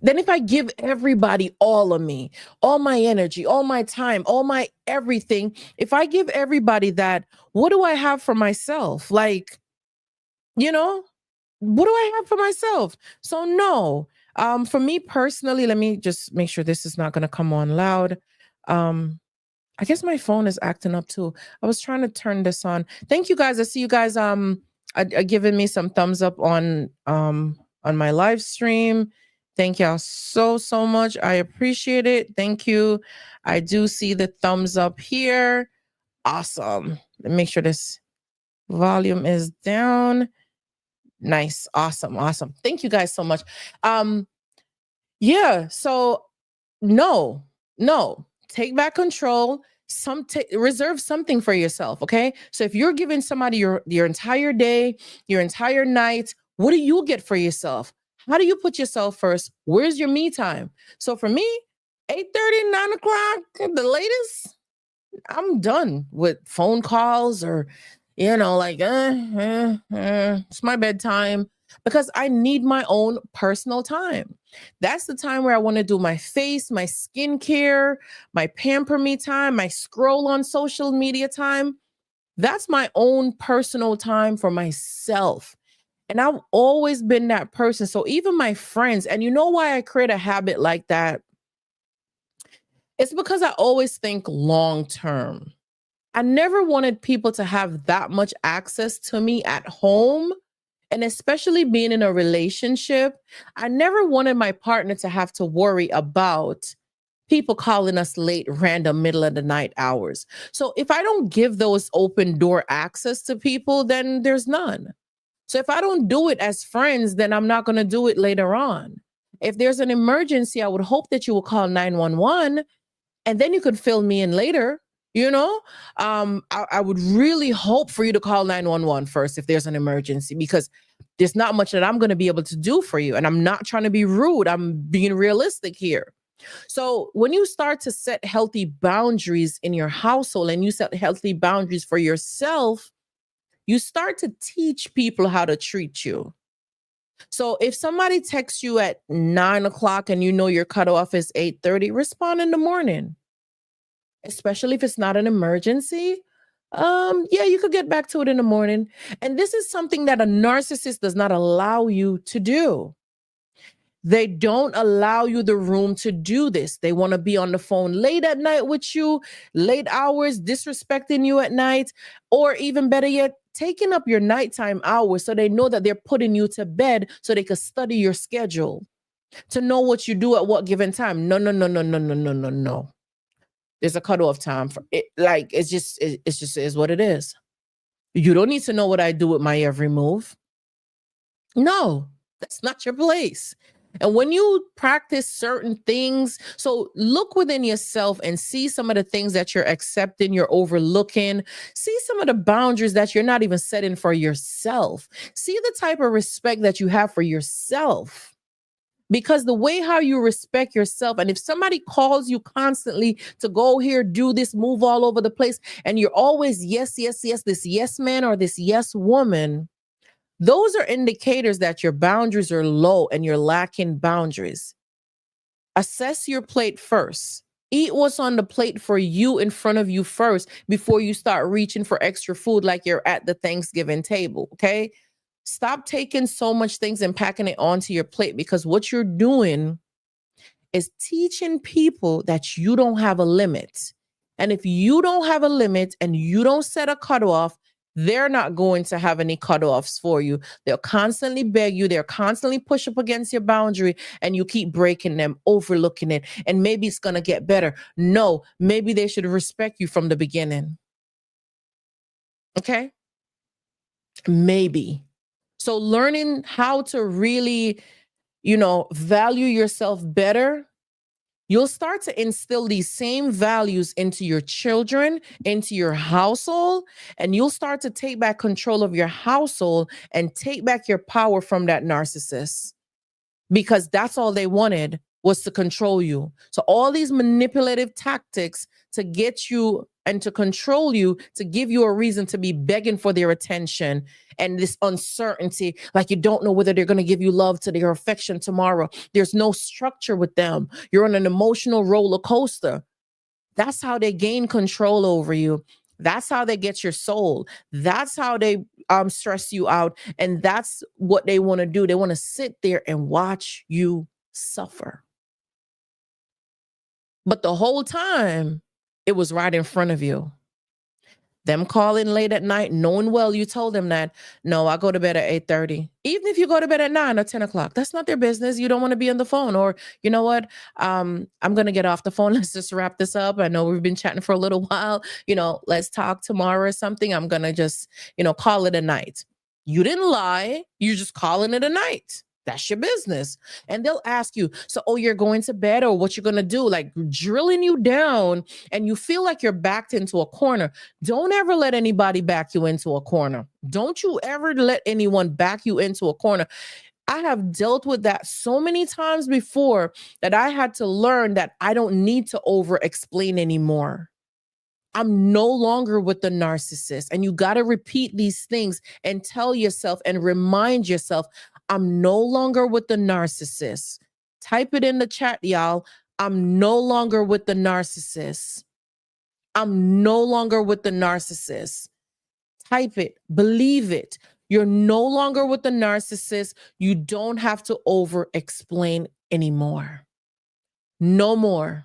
Then if I give everybody all of me, all my energy, all my time, all my everything, if I give everybody that, what do I have for myself? Like, you know, what do I have for myself? So no. For me personally, let me just make sure this is not going to come on loud. Um, I guess my phone is acting up too. I was trying to turn this on. Thank you guys. I see you guys giving me some thumbs up on my live stream. Thank y'all so much. I appreciate it. Thank you. I do see the thumbs up here. Awesome. Let me make sure this volume is down. Nice. Awesome. Thank you guys so much. Yeah, so no, no, take back control. Reserve something for yourself, okay? So if you're giving somebody your entire day, your entire night, what do you get for yourself? How do you put yourself first? Where's your me time? So for me, 8:30, 9 o'clock, the latest, I'm done with phone calls or, like, it's my bedtime because I need my own personal time. That's the time where I want to do my face, my skincare, my pamper me time, my scroll on social media time. That's my own personal time for myself. And I've always been that person. So even my friends, and you know why I create a habit like that? It's because I always think long term. I never wanted people to have that much access to me at home. And especially being in a relationship, I never wanted my partner to have to worry about people calling us late, random, middle of the night hours. So if I don't give those open door access to people, then there's none. So if I don't do it as friends, then I'm not going to do it later on. If there's an emergency, I would hope that you will call 911 and then you could fill me in later. I would really hope for you to call 911 first if there's an emergency, because there's not much that I'm going to be able to do for you. And I'm not trying to be rude. I'm being realistic here. So when you start to set healthy boundaries in your household and you set healthy boundaries for yourself, you start to teach people how to treat you. So if somebody texts you at 9 o'clock and you know your cutoff is 8:30, respond in the morning, especially if it's not an emergency. Yeah, you could get back to it in the morning. And this is something that a narcissist does not allow you to do. They don't allow you the room to do this. They want to be on the phone late at night with you, late hours, disrespecting you at night, or even better yet, taking up your nighttime hours so they know that they're putting you to bed so they could study your schedule to know what you do at what given time. No, no, no, no, no, no, no, no, no. There's a cutoff time for it. Like it's just is what it is. You don't need to know what I do with my every move. No, that's not your place. And when you practice certain things, so look within yourself and see some of the things that you're accepting, you're overlooking. See some of the boundaries that you're not even setting for yourself. See the type of respect that you have for yourself. Because the way how you respect yourself, and if somebody calls you constantly to go here, do this, move all over the place, and you're always yes, yes, yes, this yes man or this yes woman, those are indicators that your boundaries are low and you're lacking boundaries. Assess your plate first. Eat what's on the plate for you in front of you first before you start reaching for extra food like you're at the Thanksgiving table, okay? Stop taking so much things and packing it onto your plate, because what you're doing is teaching people that you don't have a limit. And if you don't have a limit and you don't set a cutoff, they're not going to have any cutoffs for you. They'll constantly beg you. They'll constantly push up against your boundary, and you keep breaking them, overlooking it. And maybe it's going to get better. No, maybe they should respect you from the beginning. Okay? Maybe. So learning how to really, value yourself better, you'll start to instill these same values into your children, into your household, and you'll start to take back control of your household and take back your power from that narcissist, because that's all they wanted, was to control you. So all these manipulative tactics to get you and to control you, to give you a reason to be begging for their attention, and this uncertainty, like you don't know whether they're going to give you love to their affection tomorrow. There's no structure with them. You're on an emotional roller coaster. That's how they gain control over you. That's how they get your soul. That's how they stress you out. And that's what they want to do. They want to sit there and watch you suffer. But the whole time, it was right in front of you. Them calling late at night, knowing well you told them that, no, I go to bed at 8:30. Even if you go to bed at 9 or 10 o'clock, that's not their business. You don't want to be on the phone. Or, you know what? I'm going to get off the phone. Let's just wrap this up. I know we've been chatting for a little while. Let's talk tomorrow or something. I'm going to just, call it a night. You didn't lie. You're just calling it a night. That's your business. And they'll ask you, so, oh, you're going to bed, or what you're going to do, like drilling you down, and you feel like you're backed into a corner. Don't ever let anybody back you into a corner. Don't you ever let anyone back you into a corner. I have dealt with that so many times before that I had to learn that I don't need to over explain anymore. I'm no longer with the narcissist. And you got to repeat these things and tell yourself and remind yourself, I'm no longer with the narcissist. Type it in the chat, y'all. I'm no longer with the narcissist. I'm no longer with the narcissist. Type it, believe it. You're no longer with the narcissist. You don't have to over explain anymore. No more.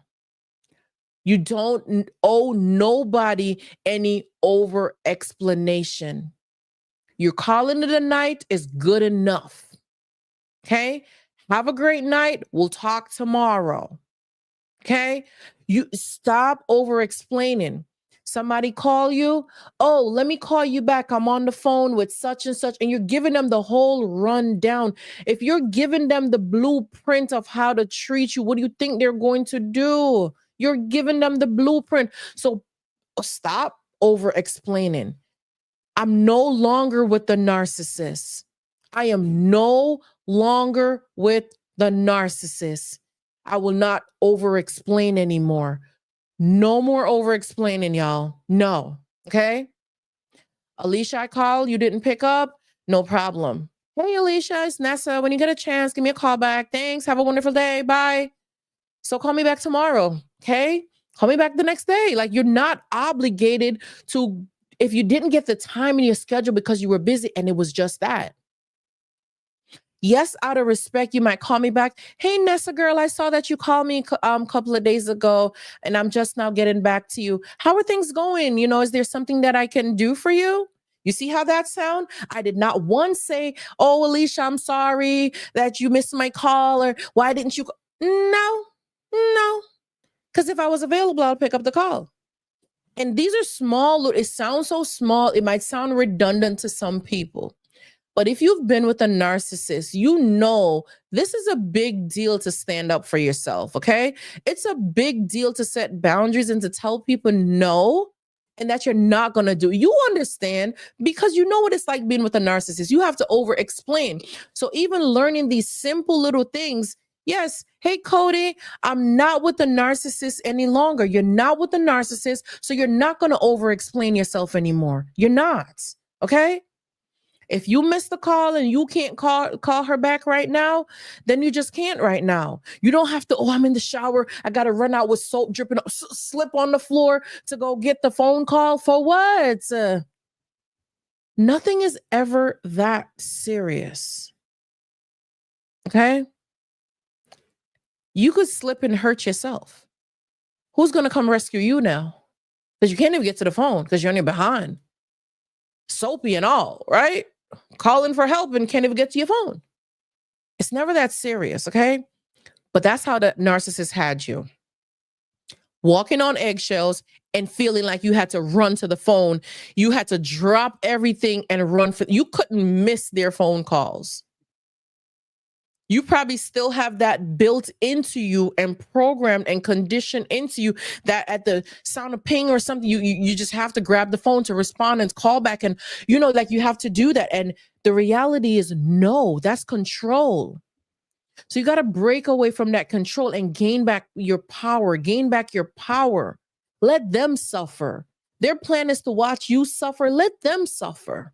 You don't owe nobody any over explanation. You're calling it a night is good enough. Okay? Have a great night. We'll talk tomorrow. Okay? You stop over explaining. Somebody call you. Oh, let me call you back. I'm on the phone with such and such. And you're giving them the whole rundown. If you're giving them the blueprint of how to treat you, what do you think they're going to do? You're giving them the blueprint. So stop over explaining. I'm no longer with the narcissist. I am no longer with the narcissist. I will not over explain anymore. No more over explaining, y'all. No. Okay. Alicia, I called. You didn't pick up. No problem. Hey, Alicia, it's Nessa. When you get a chance, give me a call back. Thanks. Have a wonderful day. Bye. So call me back tomorrow. Okay. Call me back the next day. Like, you're not obligated to, if you didn't get the time in your schedule because you were busy and it was just that. Yes, out of respect, you might call me back. Hey, Nessa girl, I saw that you called me a couple of days ago, and I'm just now getting back to you. How are things going? Is there something that I can do for you? You see how that sound? I did not once say, "Oh, Alicia, I'm sorry that you missed my call," or "Why didn't you?" No, no, because if I was available, I'll pick up the call. And these are small. It sounds so small. It might sound redundant to some people. But if you've been with a narcissist, you know this is a big deal to stand up for yourself, okay? It's a big deal to set boundaries and to tell people no and that you're not going to do. You understand because you know what it's like being with a narcissist. You have to over explain. So even learning these simple little things, yes, hey Cody, I'm not with the narcissist any longer. You're not with the narcissist, so you're not going to over explain yourself anymore. You're not. Okay? If you miss the call and you can't call her back right now, then you just can't right now. You don't have to, oh, I'm in the shower. I got to run out with soap dripping, slip on the floor to go get the phone call. For what? Nothing is ever that serious. Okay? You could slip and hurt yourself. Who's going to come rescue you now? Because you can't even get to the phone because you're on your behind. Soapy and all, right? Calling for help and can't even get to your phone. It's never that serious, okay? But that's how the narcissist had you. Walking on eggshells and feeling like you had to run to the phone. You had to drop everything and run for you couldn't miss their phone calls. You probably still have that built into you and programmed and conditioned into you that at the sound of ping or something, you just have to grab the phone to respond and call back. And, like you have to do that. And the reality is no, that's control. So you got to break away from that control and gain back your power, Let them suffer. Their plan is to watch you suffer. Let them suffer.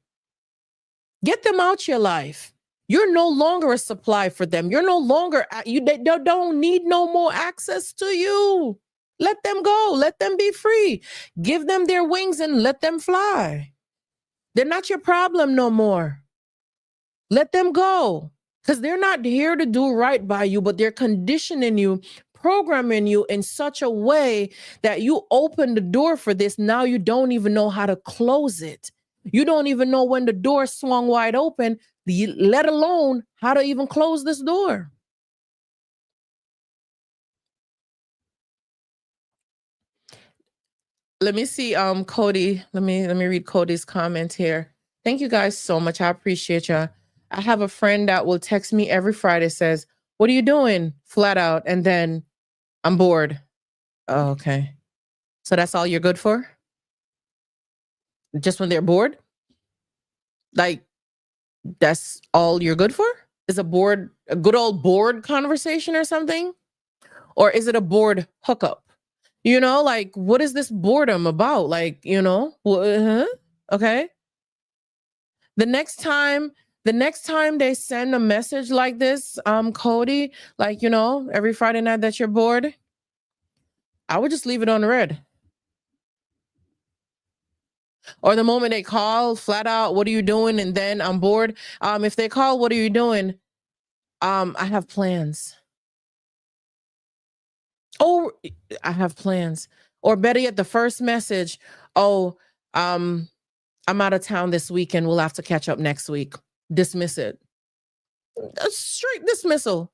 Get them out your life. You're no longer a supply for them. You're no longer, they don't need no more access to you. Let them go. Let them be free. Give them their wings and let them fly. They're not your problem no more. Let them go because they're not here to do right by you, but they're conditioning you, programming you in such a way that you open the door for this. Now you don't even know how to close it. You don't even know when the door swung wide open, let alone how to even close this door. Let me see, Cody. Let me read Cody's comment here. Thank you guys so much. I appreciate you. I have a friend that will text me every Friday, says, "What are you doing?" Flat out, and then I'm bored. Oh, okay. So that's all you're good for? Just when they're bored? Like that's all you're good for? Is a good old bored conversation or something? Or is it a bored hookup? Like what is this boredom about? Like, okay. The next time they send a message like this, Cody, like, every Friday night that you're bored, I would just leave it on red. Or the moment they call flat out, "What are you doing?" And then I'm bored. If they call, "What are you doing?" I have plans. Oh, I have plans. Or better yet, the first message, "Oh, I'm out of town this weekend. We'll have to catch up next week." Dismiss it. A straight dismissal.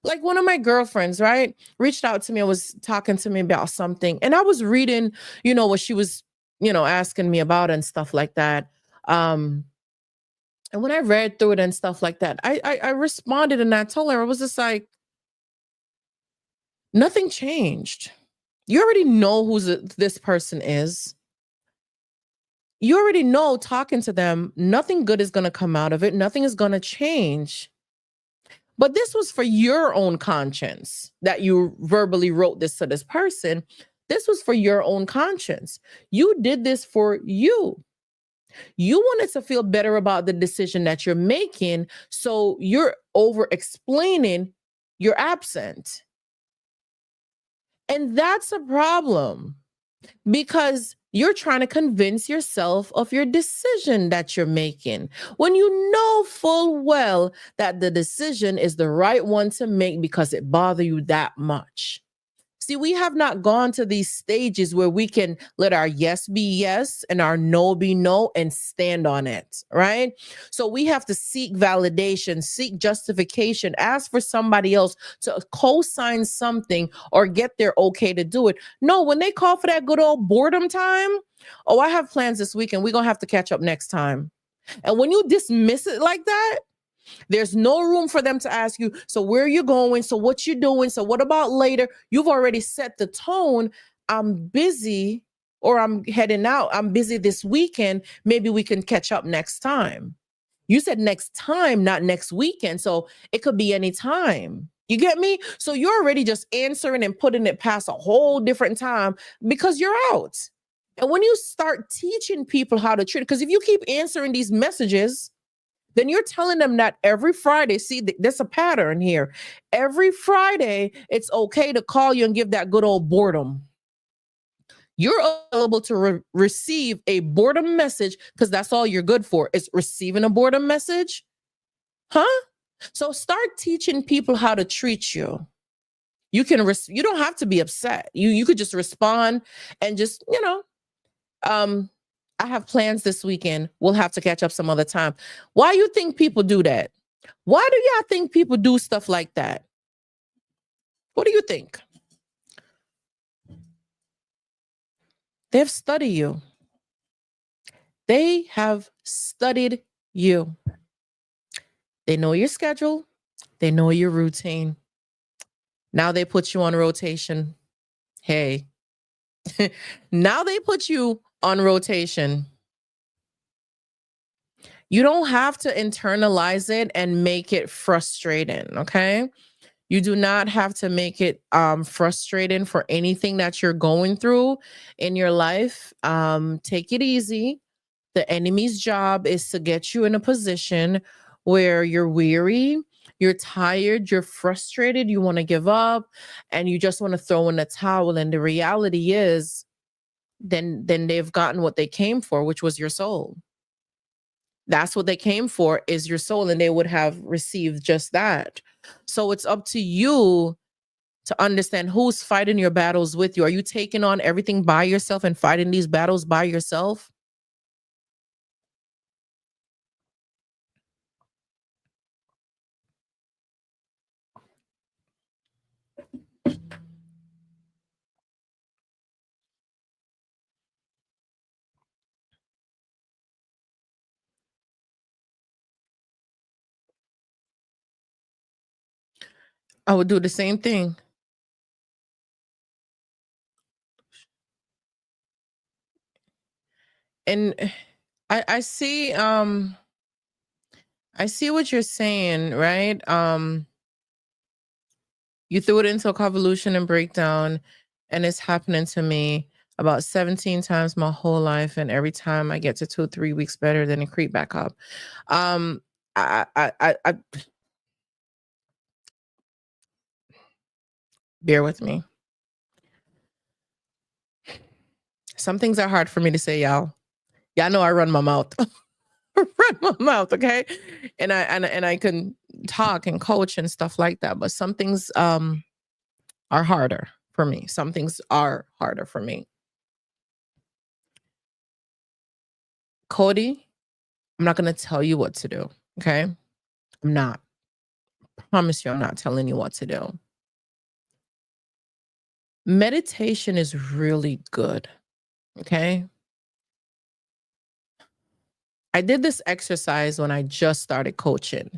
Like one of my girlfriends, right, reached out to me and was talking to me about something. And I was reading, what she was, asking me about and stuff like that. And when I read through it and stuff like that, I responded and I told her, I was just like, nothing changed. You already know who this person is. You already know talking to them, nothing good is going to come out of it. Nothing is going to change. But this was for your own conscience that you verbally wrote this to this person. This was for your own conscience. You did this for you. You wanted to feel better about the decision that you're making. So you're over explaining you're absent. And that's a problem because You're trying to convince yourself of your decision that you're making when you know full well that the decision is the right one to make because it bothers you that much. See, we have not gone to these stages where we can let our yes be yes and our no be no and stand on it, right? So we have to seek validation, seek justification, ask for somebody else to co sign something or get their okay to do it. No, when they call for that good old boredom time, oh, I have plans this weekend. We're going to have to catch up next time. And when you dismiss it like that, there's no room for them to ask you, so where are you going? So what you doing? So what about later? You've already set the tone. I'm busy or I'm heading out. I'm busy this weekend. Maybe we can catch up next time. You said next time, not next weekend. So it could be any time. You get me? So you're already just answering and putting it past a whole different time because you're out. And when you start teaching people how to treat it, because if you keep answering these messages, then you're telling them that every Friday, see, there's a pattern here. Every Friday, it's okay to call you and give that good old boredom. You're available to receive a boredom message because that's all you're good for is receiving a boredom message. Huh? So start teaching people how to treat you. You can, you don't have to be upset. You could just respond and just, I have plans this weekend. We'll have to catch up some other time. Why you think people do that? Why do y'all think people do stuff like that? What do you think? They've studied you. They have studied you. They know your schedule. They know your routine. Now they put you on rotation. Hey, now they put you on rotation. You don't have to internalize it and make it frustrating, okay? You do not have to make it frustrating for anything that you're going through in your life. Take it easy. The enemy's job is to get you in a position where you're weary, you're tired, you're frustrated, you want to give up, and you just want to throw in the towel. And the reality is, then they've gotten what they came for, which was your soul. That's what they came for, is your soul, and they would have received just that. So it's up to you to understand who's fighting your battles with you. Are you taking on everything by yourself and fighting these battles by yourself? I would do the same thing. And I see I see what you're saying, right? You threw it into a convolution and breakdown, and it's happening to me about 17 times my whole life, and every time I get to 2 3 weeks better, then it creep back up. um I bear with me. Some things are hard for me to say, y'all know I run my mouth. Run my mouth, okay? And I can talk and coach and stuff like that, but some things are harder for me. Some things are harder for me. Cody, I'm not going to tell you what to do, okay? I'm not. Promise you, I'm not telling you what to do. Meditation is really good, okay? I did this exercise when I just started coaching.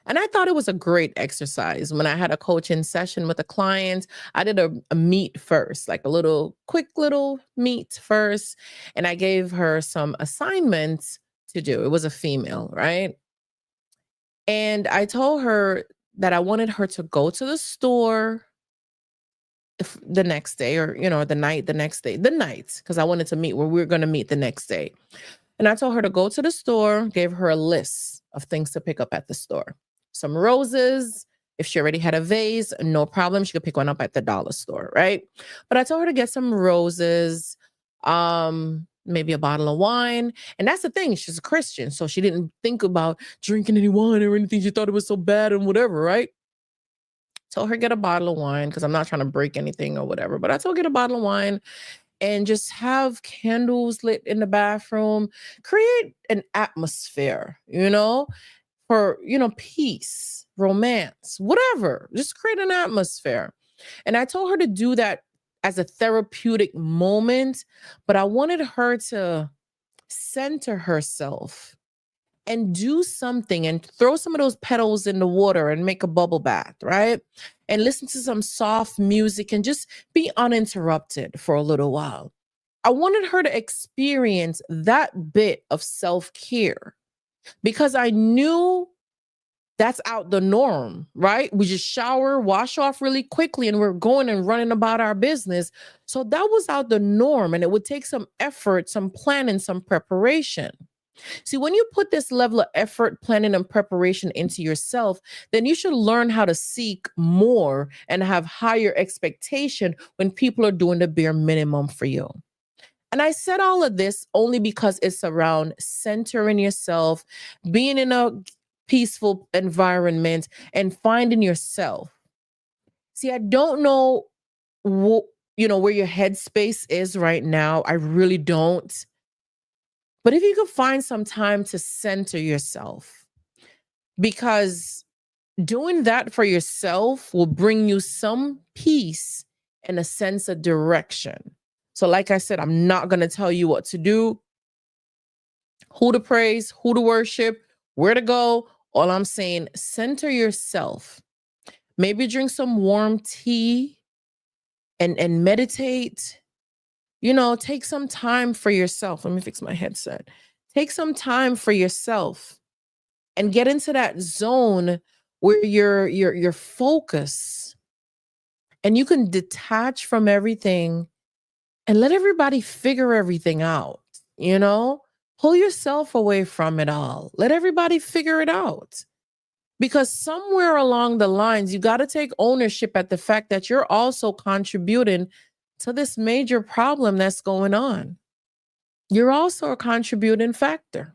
And I thought it was a great exercise. When I had a coaching session with a client, I did a meet first, like a little quick little meet first. And I gave her some assignments to do. It was a female, right? And I told her that I wanted her to go to the store the next day, or the next day, the night, because I wanted to meet where we were going to meet the next day. And I told her to go to the store, gave her a list of things to pick up at the store. Some roses. If she already had a vase, no problem. She could pick one up at the dollar store, right? But I told her to get some roses, maybe a bottle of wine. And that's the thing, she's a Christian, so she didn't think about drinking any wine or anything. She thought it was so bad and whatever, right? Told her get a bottle of wine because I'm not trying to break anything or whatever. But I told her get a bottle of wine and just have candles lit in the bathroom, create an atmosphere, for, peace, romance, whatever. Just create an atmosphere. And I told her to do that as a therapeutic moment, but I wanted her to center herself and do something and throw some of those petals in the water and make a bubble bath, right? And listen to some soft music and just be uninterrupted for a little while. I wanted her to experience that bit of self care because I knew that's out the norm, right? We just shower, wash off really quickly, and we're going and running about our business. So that was out the norm, and it would take some effort, some planning, some preparation. See, when you put this level of effort, planning, and preparation into yourself, then you should learn how to seek more and have higher expectation when people are doing the bare minimum for you. And I said all of this only because it's around centering yourself, being in a peaceful environment, and finding yourself. See, I don't know where your headspace is right now. I really don't. But if you could find some time to center yourself, because doing that for yourself will bring you some peace and a sense of direction. So, like I said, I'm not going to tell you what to do, who to praise, who to worship, where to go. All I'm saying, center yourself. Maybe drink some warm tea and meditate. Take some time for yourself. Let me fix my headset. Take some time for yourself and get into that zone where you're focused and you can detach from everything and let everybody figure everything out, you know? Pull yourself away from it all. Let everybody figure it out. Because somewhere along the lines, you got to take ownership at the fact that you're also contributing to this major problem that's going on. You're also a contributing factor.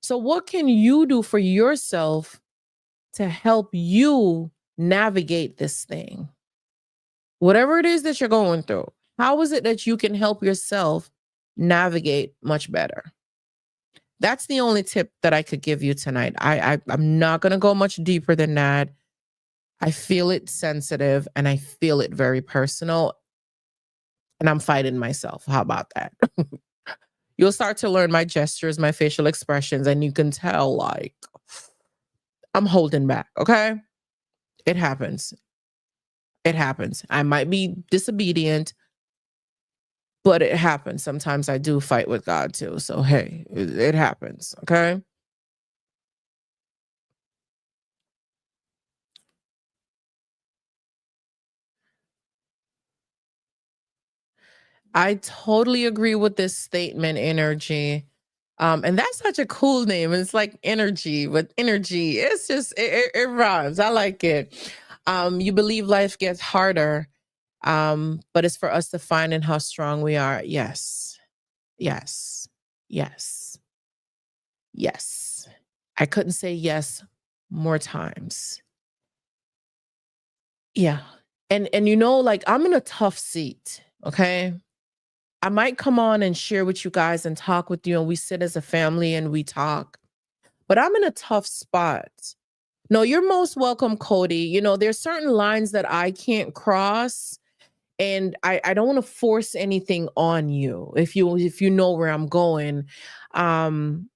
So, what can you do for yourself to help you navigate this thing? Whatever it is that you're going through, how is it that you can help yourself navigate much better? That's the only tip that I could give you tonight. I'm not going to go much deeper than that. I feel it sensitive and I feel it very personal. And I'm fighting myself. How about that? You'll start to learn my gestures, my facial expressions, and you can tell like I'm holding back. Okay. It happens. It happens. I might be disobedient, but it happens. Sometimes I do fight with God too. So, hey, it happens. Okay. I totally agree with this statement, energy. And that's such a cool name. It's like energy with energy. It's just, it rhymes. I like it. You believe life gets harder, but it's for us to find in how strong we are. Yes. Yes. Yes. Yes. I couldn't say yes more times. Yeah. And like I'm in a tough seat, okay? I might come on and share with you guys and talk with you and we sit as a family and we talk. But I'm in a tough spot. No, you're most welcome, Cody. There's certain lines that I can't cross and I don't want to force anything on you if you know where I'm going. Um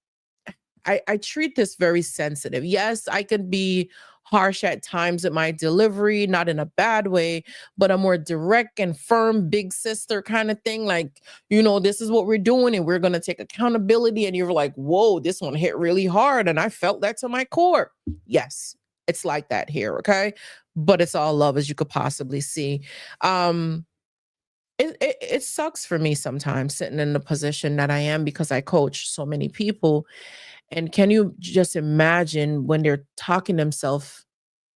I treat this very sensitive. Yes, I can be harsh at times at my delivery, not in a bad way, but a more direct and firm big sister kind of thing. Like, this is what we're doing and we're going to take accountability. And you're like, whoa, this one hit really hard. And I felt that to my core. Yes, it's like that here. Okay. But it's all love as you could possibly see. Um, it sucks for me sometimes sitting in the position that I am because I coach so many people and can you just imagine when they're talking themselves,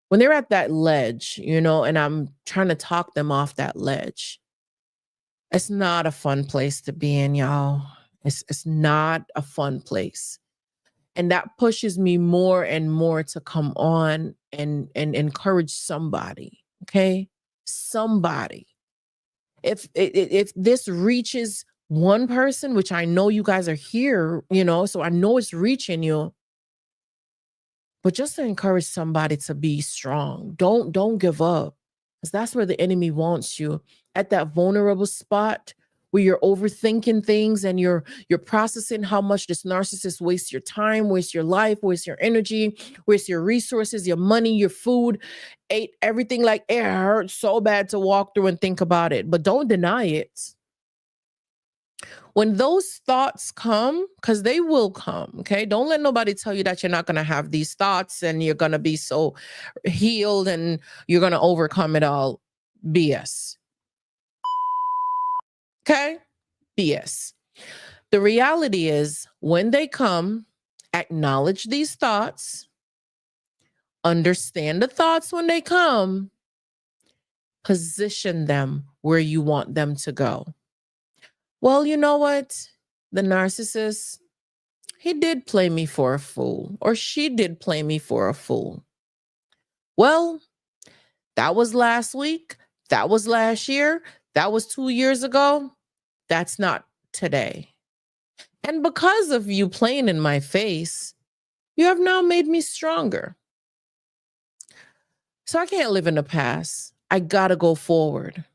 when they're at that ledge, and I'm trying to talk them off that ledge. It's not a fun place to be in, y'all. It's not a fun place. And that pushes me more and more to come on and encourage somebody. Okay? Somebody. If this reaches one person, which I know you guys are here, so I know it's reaching you, but just to encourage somebody to be strong. Don't give up. Because that's where the enemy wants you, at that vulnerable spot where you're overthinking things and you're processing how much this narcissist wastes your time, wastes your life, wastes your energy, wastes your resources, your money, your food, ate everything. Like, it hurts so bad to walk through and think about it, but don't deny it. When those thoughts come, because they will come, okay? Don't let nobody tell you that you're not going to have these thoughts and you're going to be so healed and you're going to overcome it all. BS. Okay? BS. The reality is, when they come, acknowledge these thoughts, understand the thoughts when they come, position them where you want them to go. Well, you know what? The narcissist, he did play me for a fool, or she did play me for a fool. Well, that was last week. That was last year. That was 2 years ago. That's not today. And because of you playing in my face, you have now made me stronger. So I can't live in the past. I gotta go forward.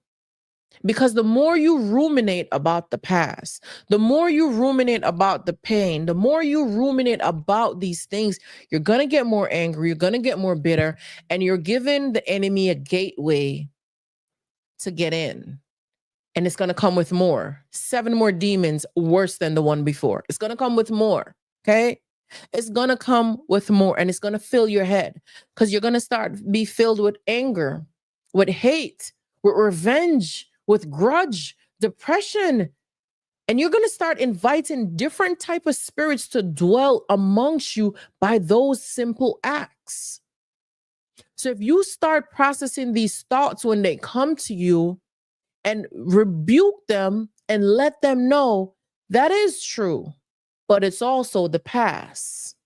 Because the more you ruminate about the past, the more you ruminate about the pain, the more you ruminate about these things, you're going to get more angry, you're going to get more bitter, and you're giving the enemy a gateway to get in. And it's going to come with more. 7 more demons worse than the one before. It's going to come with more. Okay? It's going to come with more, and it's going to fill your head, because you're going to start be filled with anger, with hate, with revenge, with grudge, depression. And you're going to start inviting different type of spirits to dwell amongst you by those simple acts. So if you start processing these thoughts when they come to you and rebuke them and let them know that is true, but it's also the past.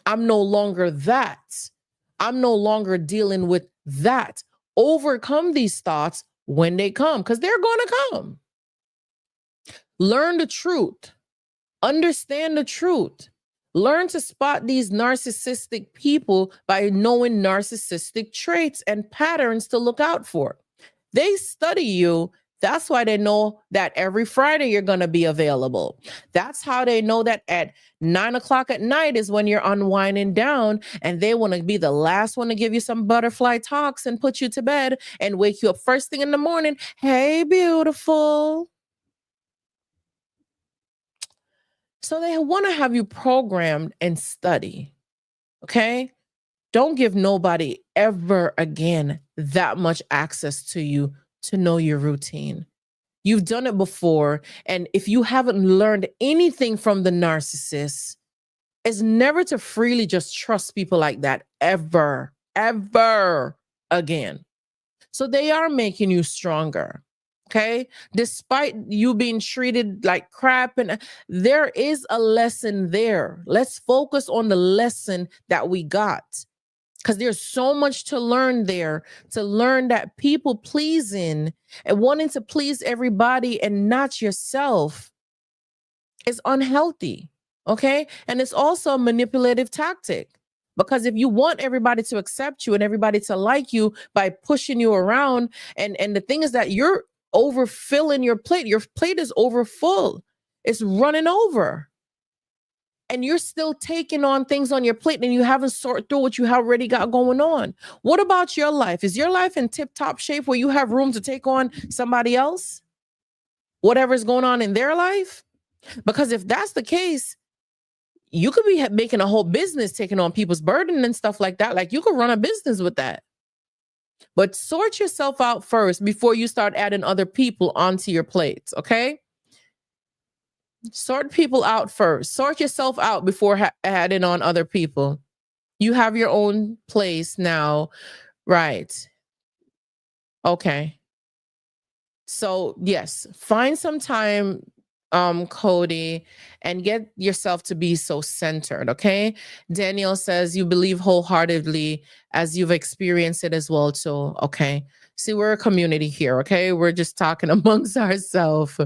I'm no longer that. I'm no longer dealing with that. Overcome these thoughts when they come, because they're going to come. Learn the truth. Understand the truth. Learn to spot these narcissistic people by knowing narcissistic traits and patterns to look out for. They study you. That's why they know that every Friday you're going to be available. That's how they know that at 9 o'clock at night is when you're unwinding down, and they want to be the last one to give you some butterfly talks and put you to bed and wake you up first thing in the morning. Hey, beautiful. So they want to have you programmed and study. Okay? Don't give nobody ever again that much access to you to know your routine. You've done it before. And if you haven't learned anything from the narcissist, it's never to freely just trust people like that ever again. So they are making you stronger. Okay. Despite you being treated like crap, and there is a lesson there. Let's focus on the lesson that we got, because there's so much to learn there, to learn that people pleasing and wanting to please everybody and not yourself is unhealthy. Okay. And it's also a manipulative tactic, because if you want everybody to accept you and everybody to like you by pushing you around, and the thing is that you're overfilling your plate is overfull, it's running over, and you're still taking on things on your plate and you haven't sorted through what you already got going on. What about your life? Is your life in tip-top shape where you have room to take on somebody else, whatever's going on in their life? Because if that's the case, you could be making a whole business taking on people's burden and stuff like that. Like, you could run a business with that. But sort yourself out first before you start adding other people onto your plates, okay? Sort people out first. Sort yourself out before adding on other people. You have your own place now, right? Okay. So yes, find some time, Cody, and get yourself to be so centered. Okay. Daniel says you believe wholeheartedly as you've experienced it as well too. Okay. See, we're a community here. Okay. We're just talking amongst ourselves.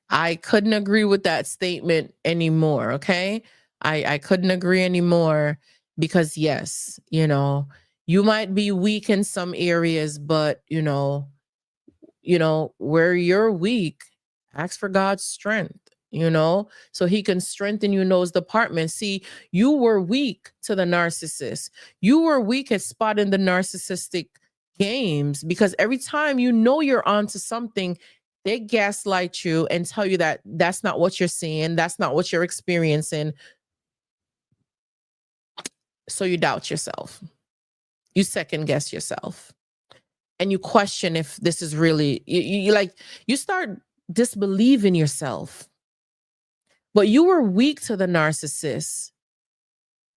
I couldn't agree with that statement anymore. Okay. I couldn't agree anymore because yes, you might be weak in some areas, but where you're weak, ask for God's strength, so he can strengthen you in those departments. See, you were weak to the narcissist. You were weak at spotting the narcissistic games because every time you're onto something, they gaslight you and tell you that that's not what you're seeing, that's not what you're experiencing. So you doubt yourself. You second guess yourself. And you question if this is really you start disbelieving yourself. But you were weak to the narcissist,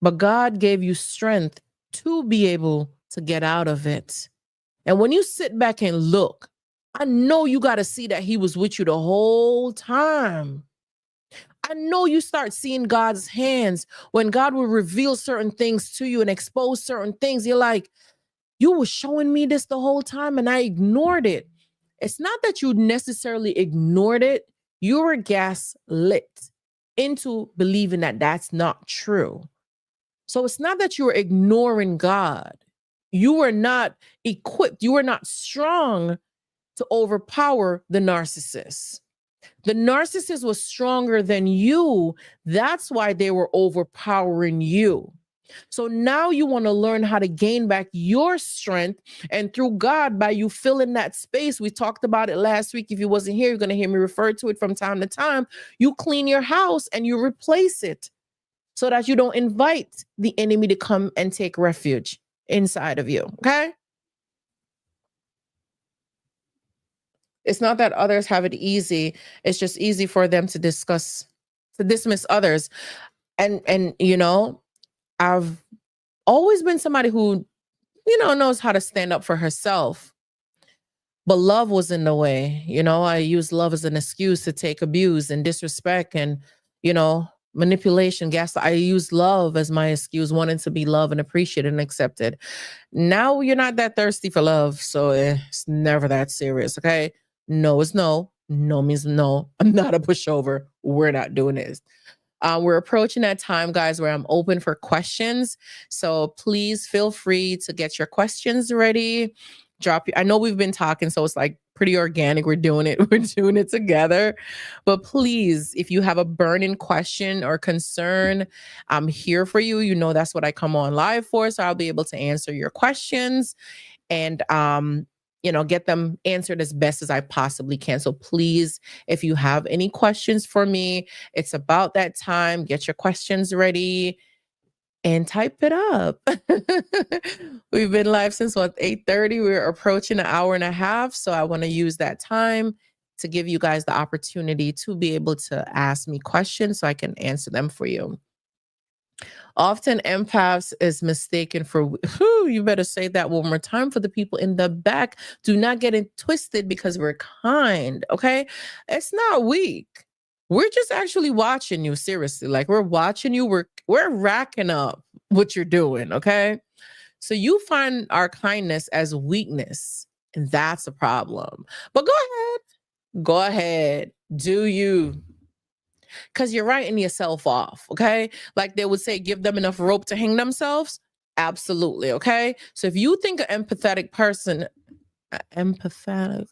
but God gave you strength to be able to get out of it. And when you sit back and look, I know you got to see that he was with you the whole time. I know you start seeing God's hands when God will reveal certain things to you and expose certain things. You're like, you were showing me this the whole time and I ignored it. It's not that you necessarily ignored it. You were gaslit into believing that that's not true. So it's not that you were ignoring God. You were not equipped. You were not strong to overpower the narcissist. The narcissist was stronger than you. That's why they were overpowering you. So now you want to learn how to gain back your strength. And through God, by you filling that space, we talked about it last week. If you wasn't here, you're going to hear me refer to it from time to time. You clean your house and you replace it so that you don't invite the enemy to come and take refuge inside of you. Okay. It's not that others have it easy. It's just easy for them to dismiss others. And I've always been somebody who, knows how to stand up for herself. But love was in the way. I used love as an excuse to take abuse and disrespect and, manipulation, gaslight. I used love as my excuse, wanting to be loved and appreciated and accepted. Now you're not that thirsty for love. So it's never that serious. Okay. No is no. No means no. I'm not a pushover. We're not doing this. We're approaching that time, guys, where I'm open for questions. So please feel free to get your questions ready. I know we've been talking, so it's like pretty organic. We're doing it. We're doing it together. But please, if you have a burning question or concern, I'm here for you. You know that's what I come on live for. So I'll be able to answer your questions and get them answered as best as I possibly can. So please, if you have any questions for me, it's about that time. Get your questions ready and type it up. We've been live since 8:30. We're approaching an hour and a half. So I want to use that time to give you guys the opportunity to be able to ask me questions so I can answer them for you. Often empaths is mistaken for, you better say that one more time for the people in the back. Do not get it twisted because we're kind, okay? It's not weak. We're just actually watching you, seriously. Like we're watching you, we're racking up what you're doing, okay? So you find our kindness as weakness, and that's a problem. But go ahead, do you. Because you're writing yourself off, okay? Like they would say, give them enough rope to hang themselves. Absolutely, okay? So if you think an empathetic person, empath,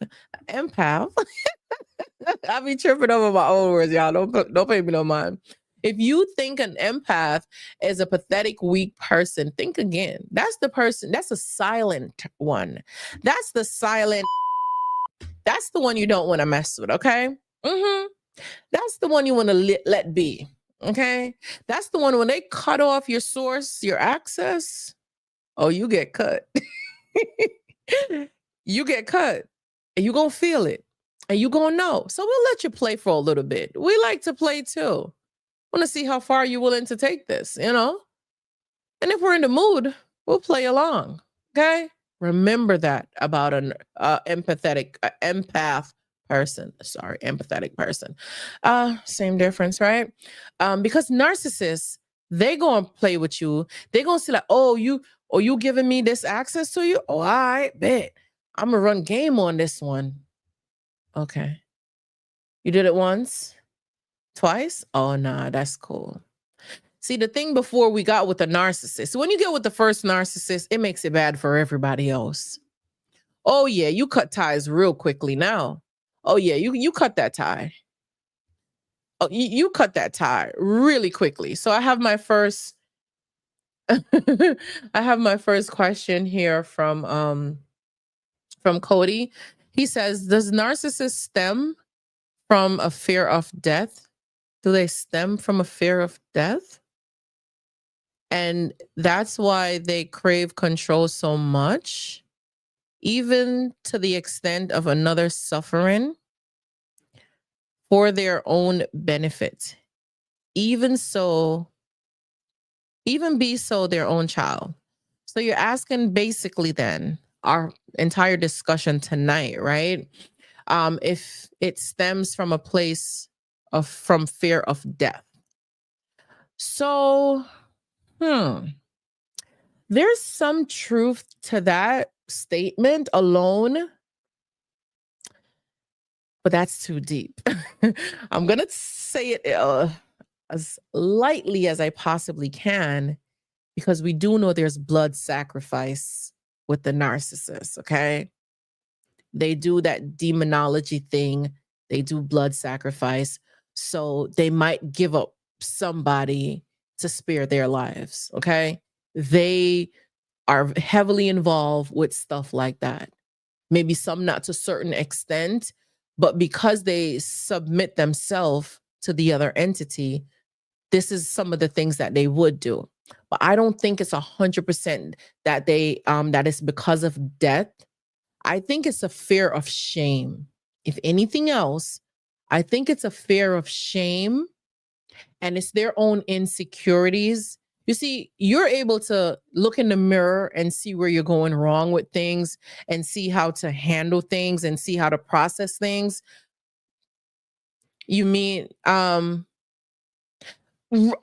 I be tripping over my own words, y'all. Don't pay me no mind. If you think an empath is a pathetic, weak person, think again. That's the person, that's a silent one. That's the silent, that's the one you don't want to mess with, okay? Mm-hmm. That's the one you want to let be. Okay. That's the one when they cut off your source, your access. Oh, you get cut. You get cut. And you gonna feel it. And you gonna know. So we'll let you play for a little bit. We like to play too. Want to see how far you're willing to take this, And if we're in the mood, we'll play along. Okay? Remember that about an empath person. Sorry, empathetic person. Same difference, right? Because narcissists, they go and play with you. They gonna say like, oh, you giving me this access to you? Oh, I bet. I'm gonna run game on this one. Okay. You did it once? Twice? Oh nah, that's cool. See, the thing before we got with the narcissist, when you get with the first narcissist, it makes it bad for everybody else. Oh yeah, you cut ties real quickly now. Oh yeah, you cut that tie. Oh, you cut that tie really quickly. So I have my first I have my first question here from Cody. He says, "Does narcissist stem from a fear of death? Do they stem from a fear of death? And that's why they crave control so much, even to the extent of another suffering for their own benefit. Even so, even be so their own child." So you're asking basically then our entire discussion tonight, right? If it stems from a place of from fear of death. So, hmm, there's some truth to that statement alone, but that's too deep. I'm gonna say it as lightly as I possibly can because we do know there's blood sacrifice with the narcissist, okay? They do that demonology thing, they do blood sacrifice. So they might give up somebody to spare their lives, okay? They are heavily involved with stuff like that. Maybe some not to a certain extent, but because they submit themselves to the other entity, this is some of the things that they would do. But I don't think it's 100% that that is because of death. I think it's a fear of shame. If anything else, I think it's a fear of shame and it's their own insecurities. You see, you're able to look in the mirror and see where you're going wrong with things and see how to handle things and see how to process things. You mean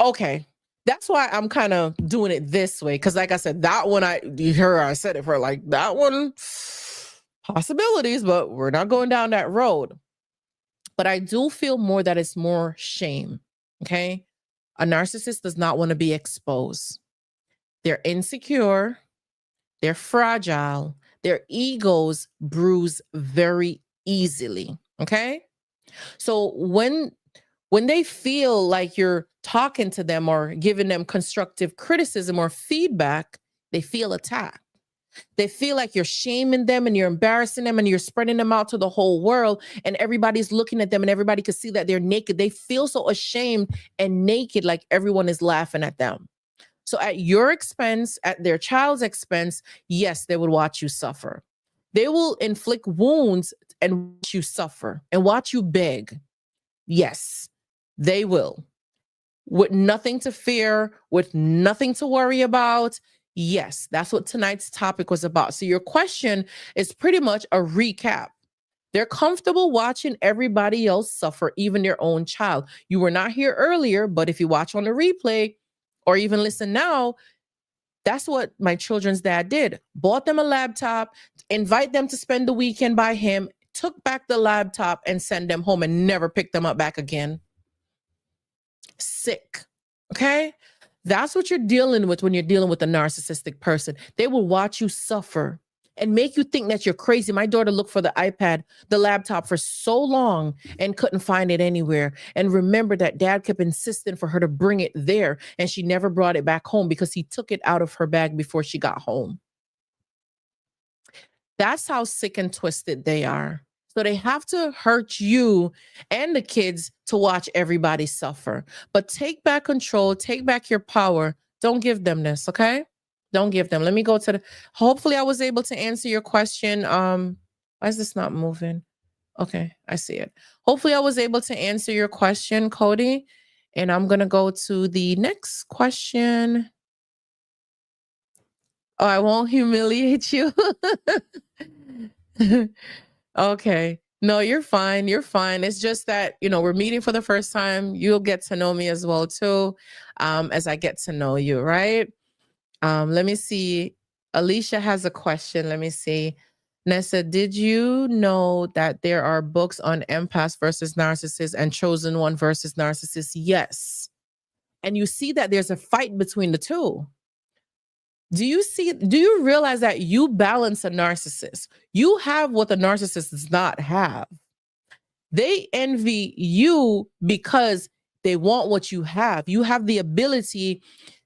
okay. That's why I'm kind of doing it this way. Cause like I said, that one you hear I said it for like that one possibilities, but we're not going down that road. But I do feel more that it's more shame. Okay. A narcissist does not want to be exposed. They're insecure, they're fragile, their egos bruise very easily. Okay. So when they feel like you're talking to them or giving them constructive criticism or feedback, they feel attacked. They feel like you're shaming them and you're embarrassing them and you're spreading them out to the whole world and everybody's looking at them and everybody can see that they're naked. They feel so ashamed and naked, like everyone is laughing at them. So at your expense, at their child's expense, yes, they would watch you suffer. They will inflict wounds and watch you suffer and watch you beg. Yes, they will. With nothing to fear, with nothing to worry about. Yes, that's what tonight's topic was about. So your question is pretty much a recap. They're comfortable watching everybody else suffer, even their own child. You were not here earlier, but if you watch on the replay or even listen now, that's what my children's dad did. Bought them a laptop, invite them to spend the weekend by him, took back the laptop and send them home and never picked them up back again. Sick. Okay? That's what you're dealing with when you're dealing with a narcissistic person. They will watch you suffer and make you think that you're crazy. My daughter looked for the iPad, the laptop for so long and couldn't find it anywhere. And remember that dad kept insisting for her to bring it there. And she never brought it back home because he took it out of her bag before she got home. That's how sick and twisted they are. So they have to hurt you and the kids to watch everybody suffer. But take back control, take back your power. Don't give them this, okay? Don't give them. Let me go to the hopefully I was able to answer your question. Why is this not moving? Okay, I see it. Hopefully I was able to answer your question, Cody. And I'm gonna go to the next question. Oh, I won't humiliate you. Okay. No, you're fine. You're fine. It's just that, we're meeting for the first time. You'll get to know me as well too, as I get to know you, right? Let me see. Alicia has a question. Let me see. Nessa, did you know that there are books on empaths versus narcissists and chosen one versus narcissists? Yes. And you see that there's a fight between the two. Do you realize that you balance a narcissist? You have what the narcissist does not have. They envy you because they want what you have. You have the ability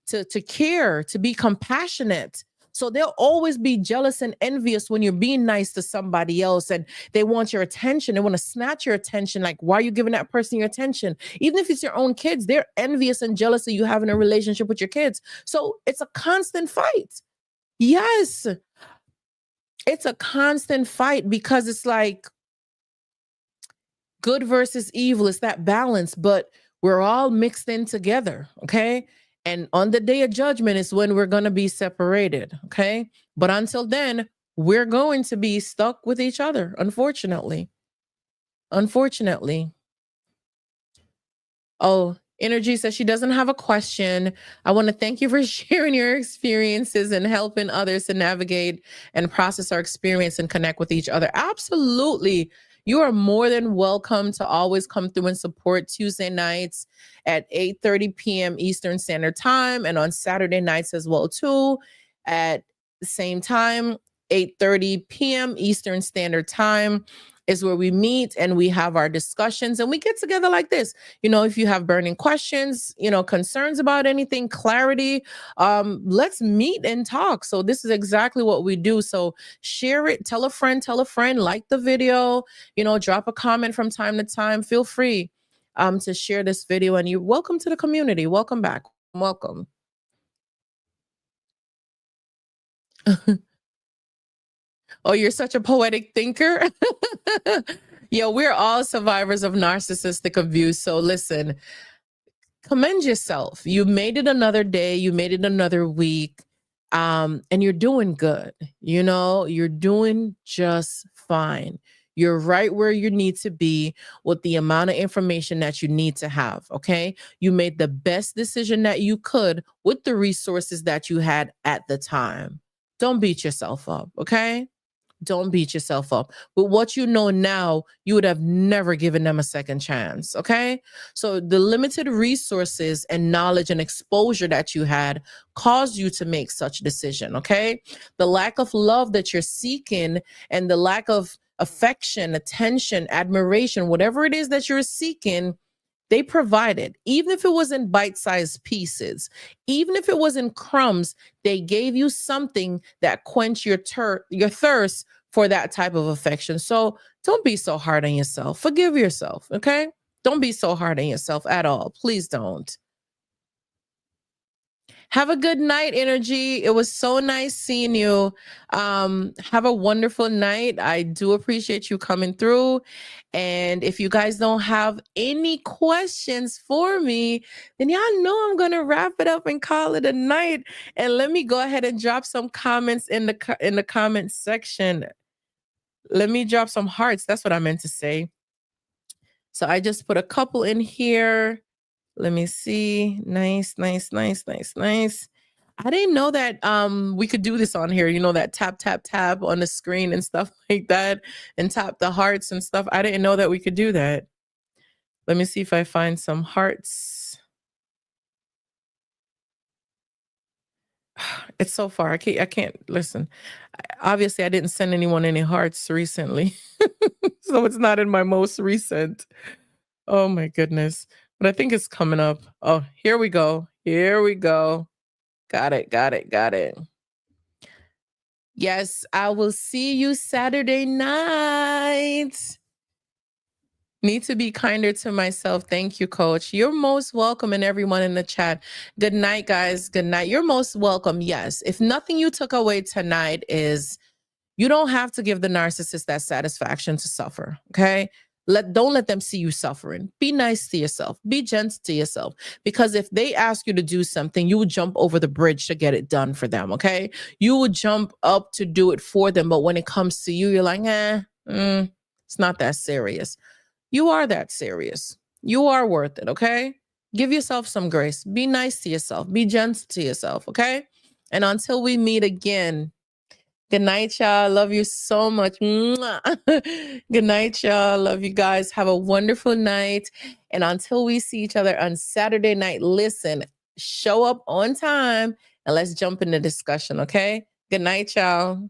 to care, to be compassionate. So they'll always be jealous and envious when you're being nice to somebody else and they want your attention. They want to snatch your attention. Like, why are you giving that person your attention? Even if it's your own kids, they're envious and jealous of you having a relationship with your kids. So it's a constant fight. Yes, it's a constant fight because it's like good versus evil. It's that balance, but we're all mixed in together. Okay. And on the day of judgment is when we're going to be separated. Okay. But until then, we're going to be stuck with each other, unfortunately. Unfortunately. Oh, Energy says she doesn't have a question. I want to thank you for sharing your experiences and helping others to navigate and process our experience and connect with each other. Absolutely. You are more than welcome to always come through and support Tuesday nights at 8:30 p.m. Eastern Standard Time and on Saturday nights as well too at the same time, 8:30 p.m. Eastern Standard Time is where we meet and we have our discussions and we get together like this. If you have burning questions, concerns about anything, clarity, let's meet and talk. So this is exactly what we do. So share it, tell a friend, like the video, drop a comment from time to time. Feel free to share this video and you're welcome to the community. Welcome back. Welcome. Oh, you're such a poetic thinker. Yeah, we're all survivors of narcissistic abuse. So listen, commend yourself. You made it another day, you made it another week. And you're doing good. You're doing just fine. You're right where you need to be with the amount of information that you need to have. Okay. You made the best decision that you could with the resources that you had at the time. Don't beat yourself up. Okay. Don't beat yourself up. But what you know now, you would have never given them a second chance. Okay. So the limited resources and knowledge and exposure that you had caused you to make such a decision. Okay. The lack of love that you're seeking and the lack of affection, attention, admiration, whatever it is that you're seeking, they provided. Even if it was in bite-sized pieces, even if it was in crumbs, they gave you something that quenched your thirst for that type of affection. So don't be so hard on yourself. Forgive yourself, okay? Don't be so hard on yourself at all. Please don't. Have a good night, Energy. It was so nice seeing you. Have a wonderful night. I do appreciate you coming through. And if you guys don't have any questions for me, then y'all know I'm gonna wrap it up and call it a night. And let me go ahead and drop some comments in the comment section. Let me drop some hearts. That's what I meant to say. So I just put a couple in here. Let me see. Nice, nice, nice, nice, nice. I didn't know that we could do this on here, that tap, tap, tap on the screen and stuff like that, and tap the hearts and stuff. I didn't know that we could do that. Let me see if I find some hearts. It's so far. I can't listen. Obviously, I didn't send anyone any hearts recently. So it's not in my most recent. Oh my goodness. But I think it's coming up. Oh, here we go. Here we go. Got it. Got it. Got it. Yes, I will see you Saturday night. Need to be kinder to myself. Thank you, Coach. You're most welcome, and everyone in the chat. Good night, guys. Good night. You're most welcome. Yes. If nothing you took away tonight is you don't have to give the narcissist that satisfaction to suffer. Okay. Don't let them see you suffering. Be nice to yourself. Be gentle to yourself. Because if they ask you to do something, you would jump over the bridge to get it done for them. Okay. You would jump up to do it for them. But when it comes to you, you're like, it's not that serious. You are that serious. You are worth it. Okay. Give yourself some grace. Be nice to yourself. Be gentle to yourself. Okay. And until we meet again, good night, y'all. Love you so much. Mwah. Good night, y'all. Love you guys. Have a wonderful night. And until we see each other on Saturday night, listen, show up on time and let's jump into discussion, okay? Good night, y'all.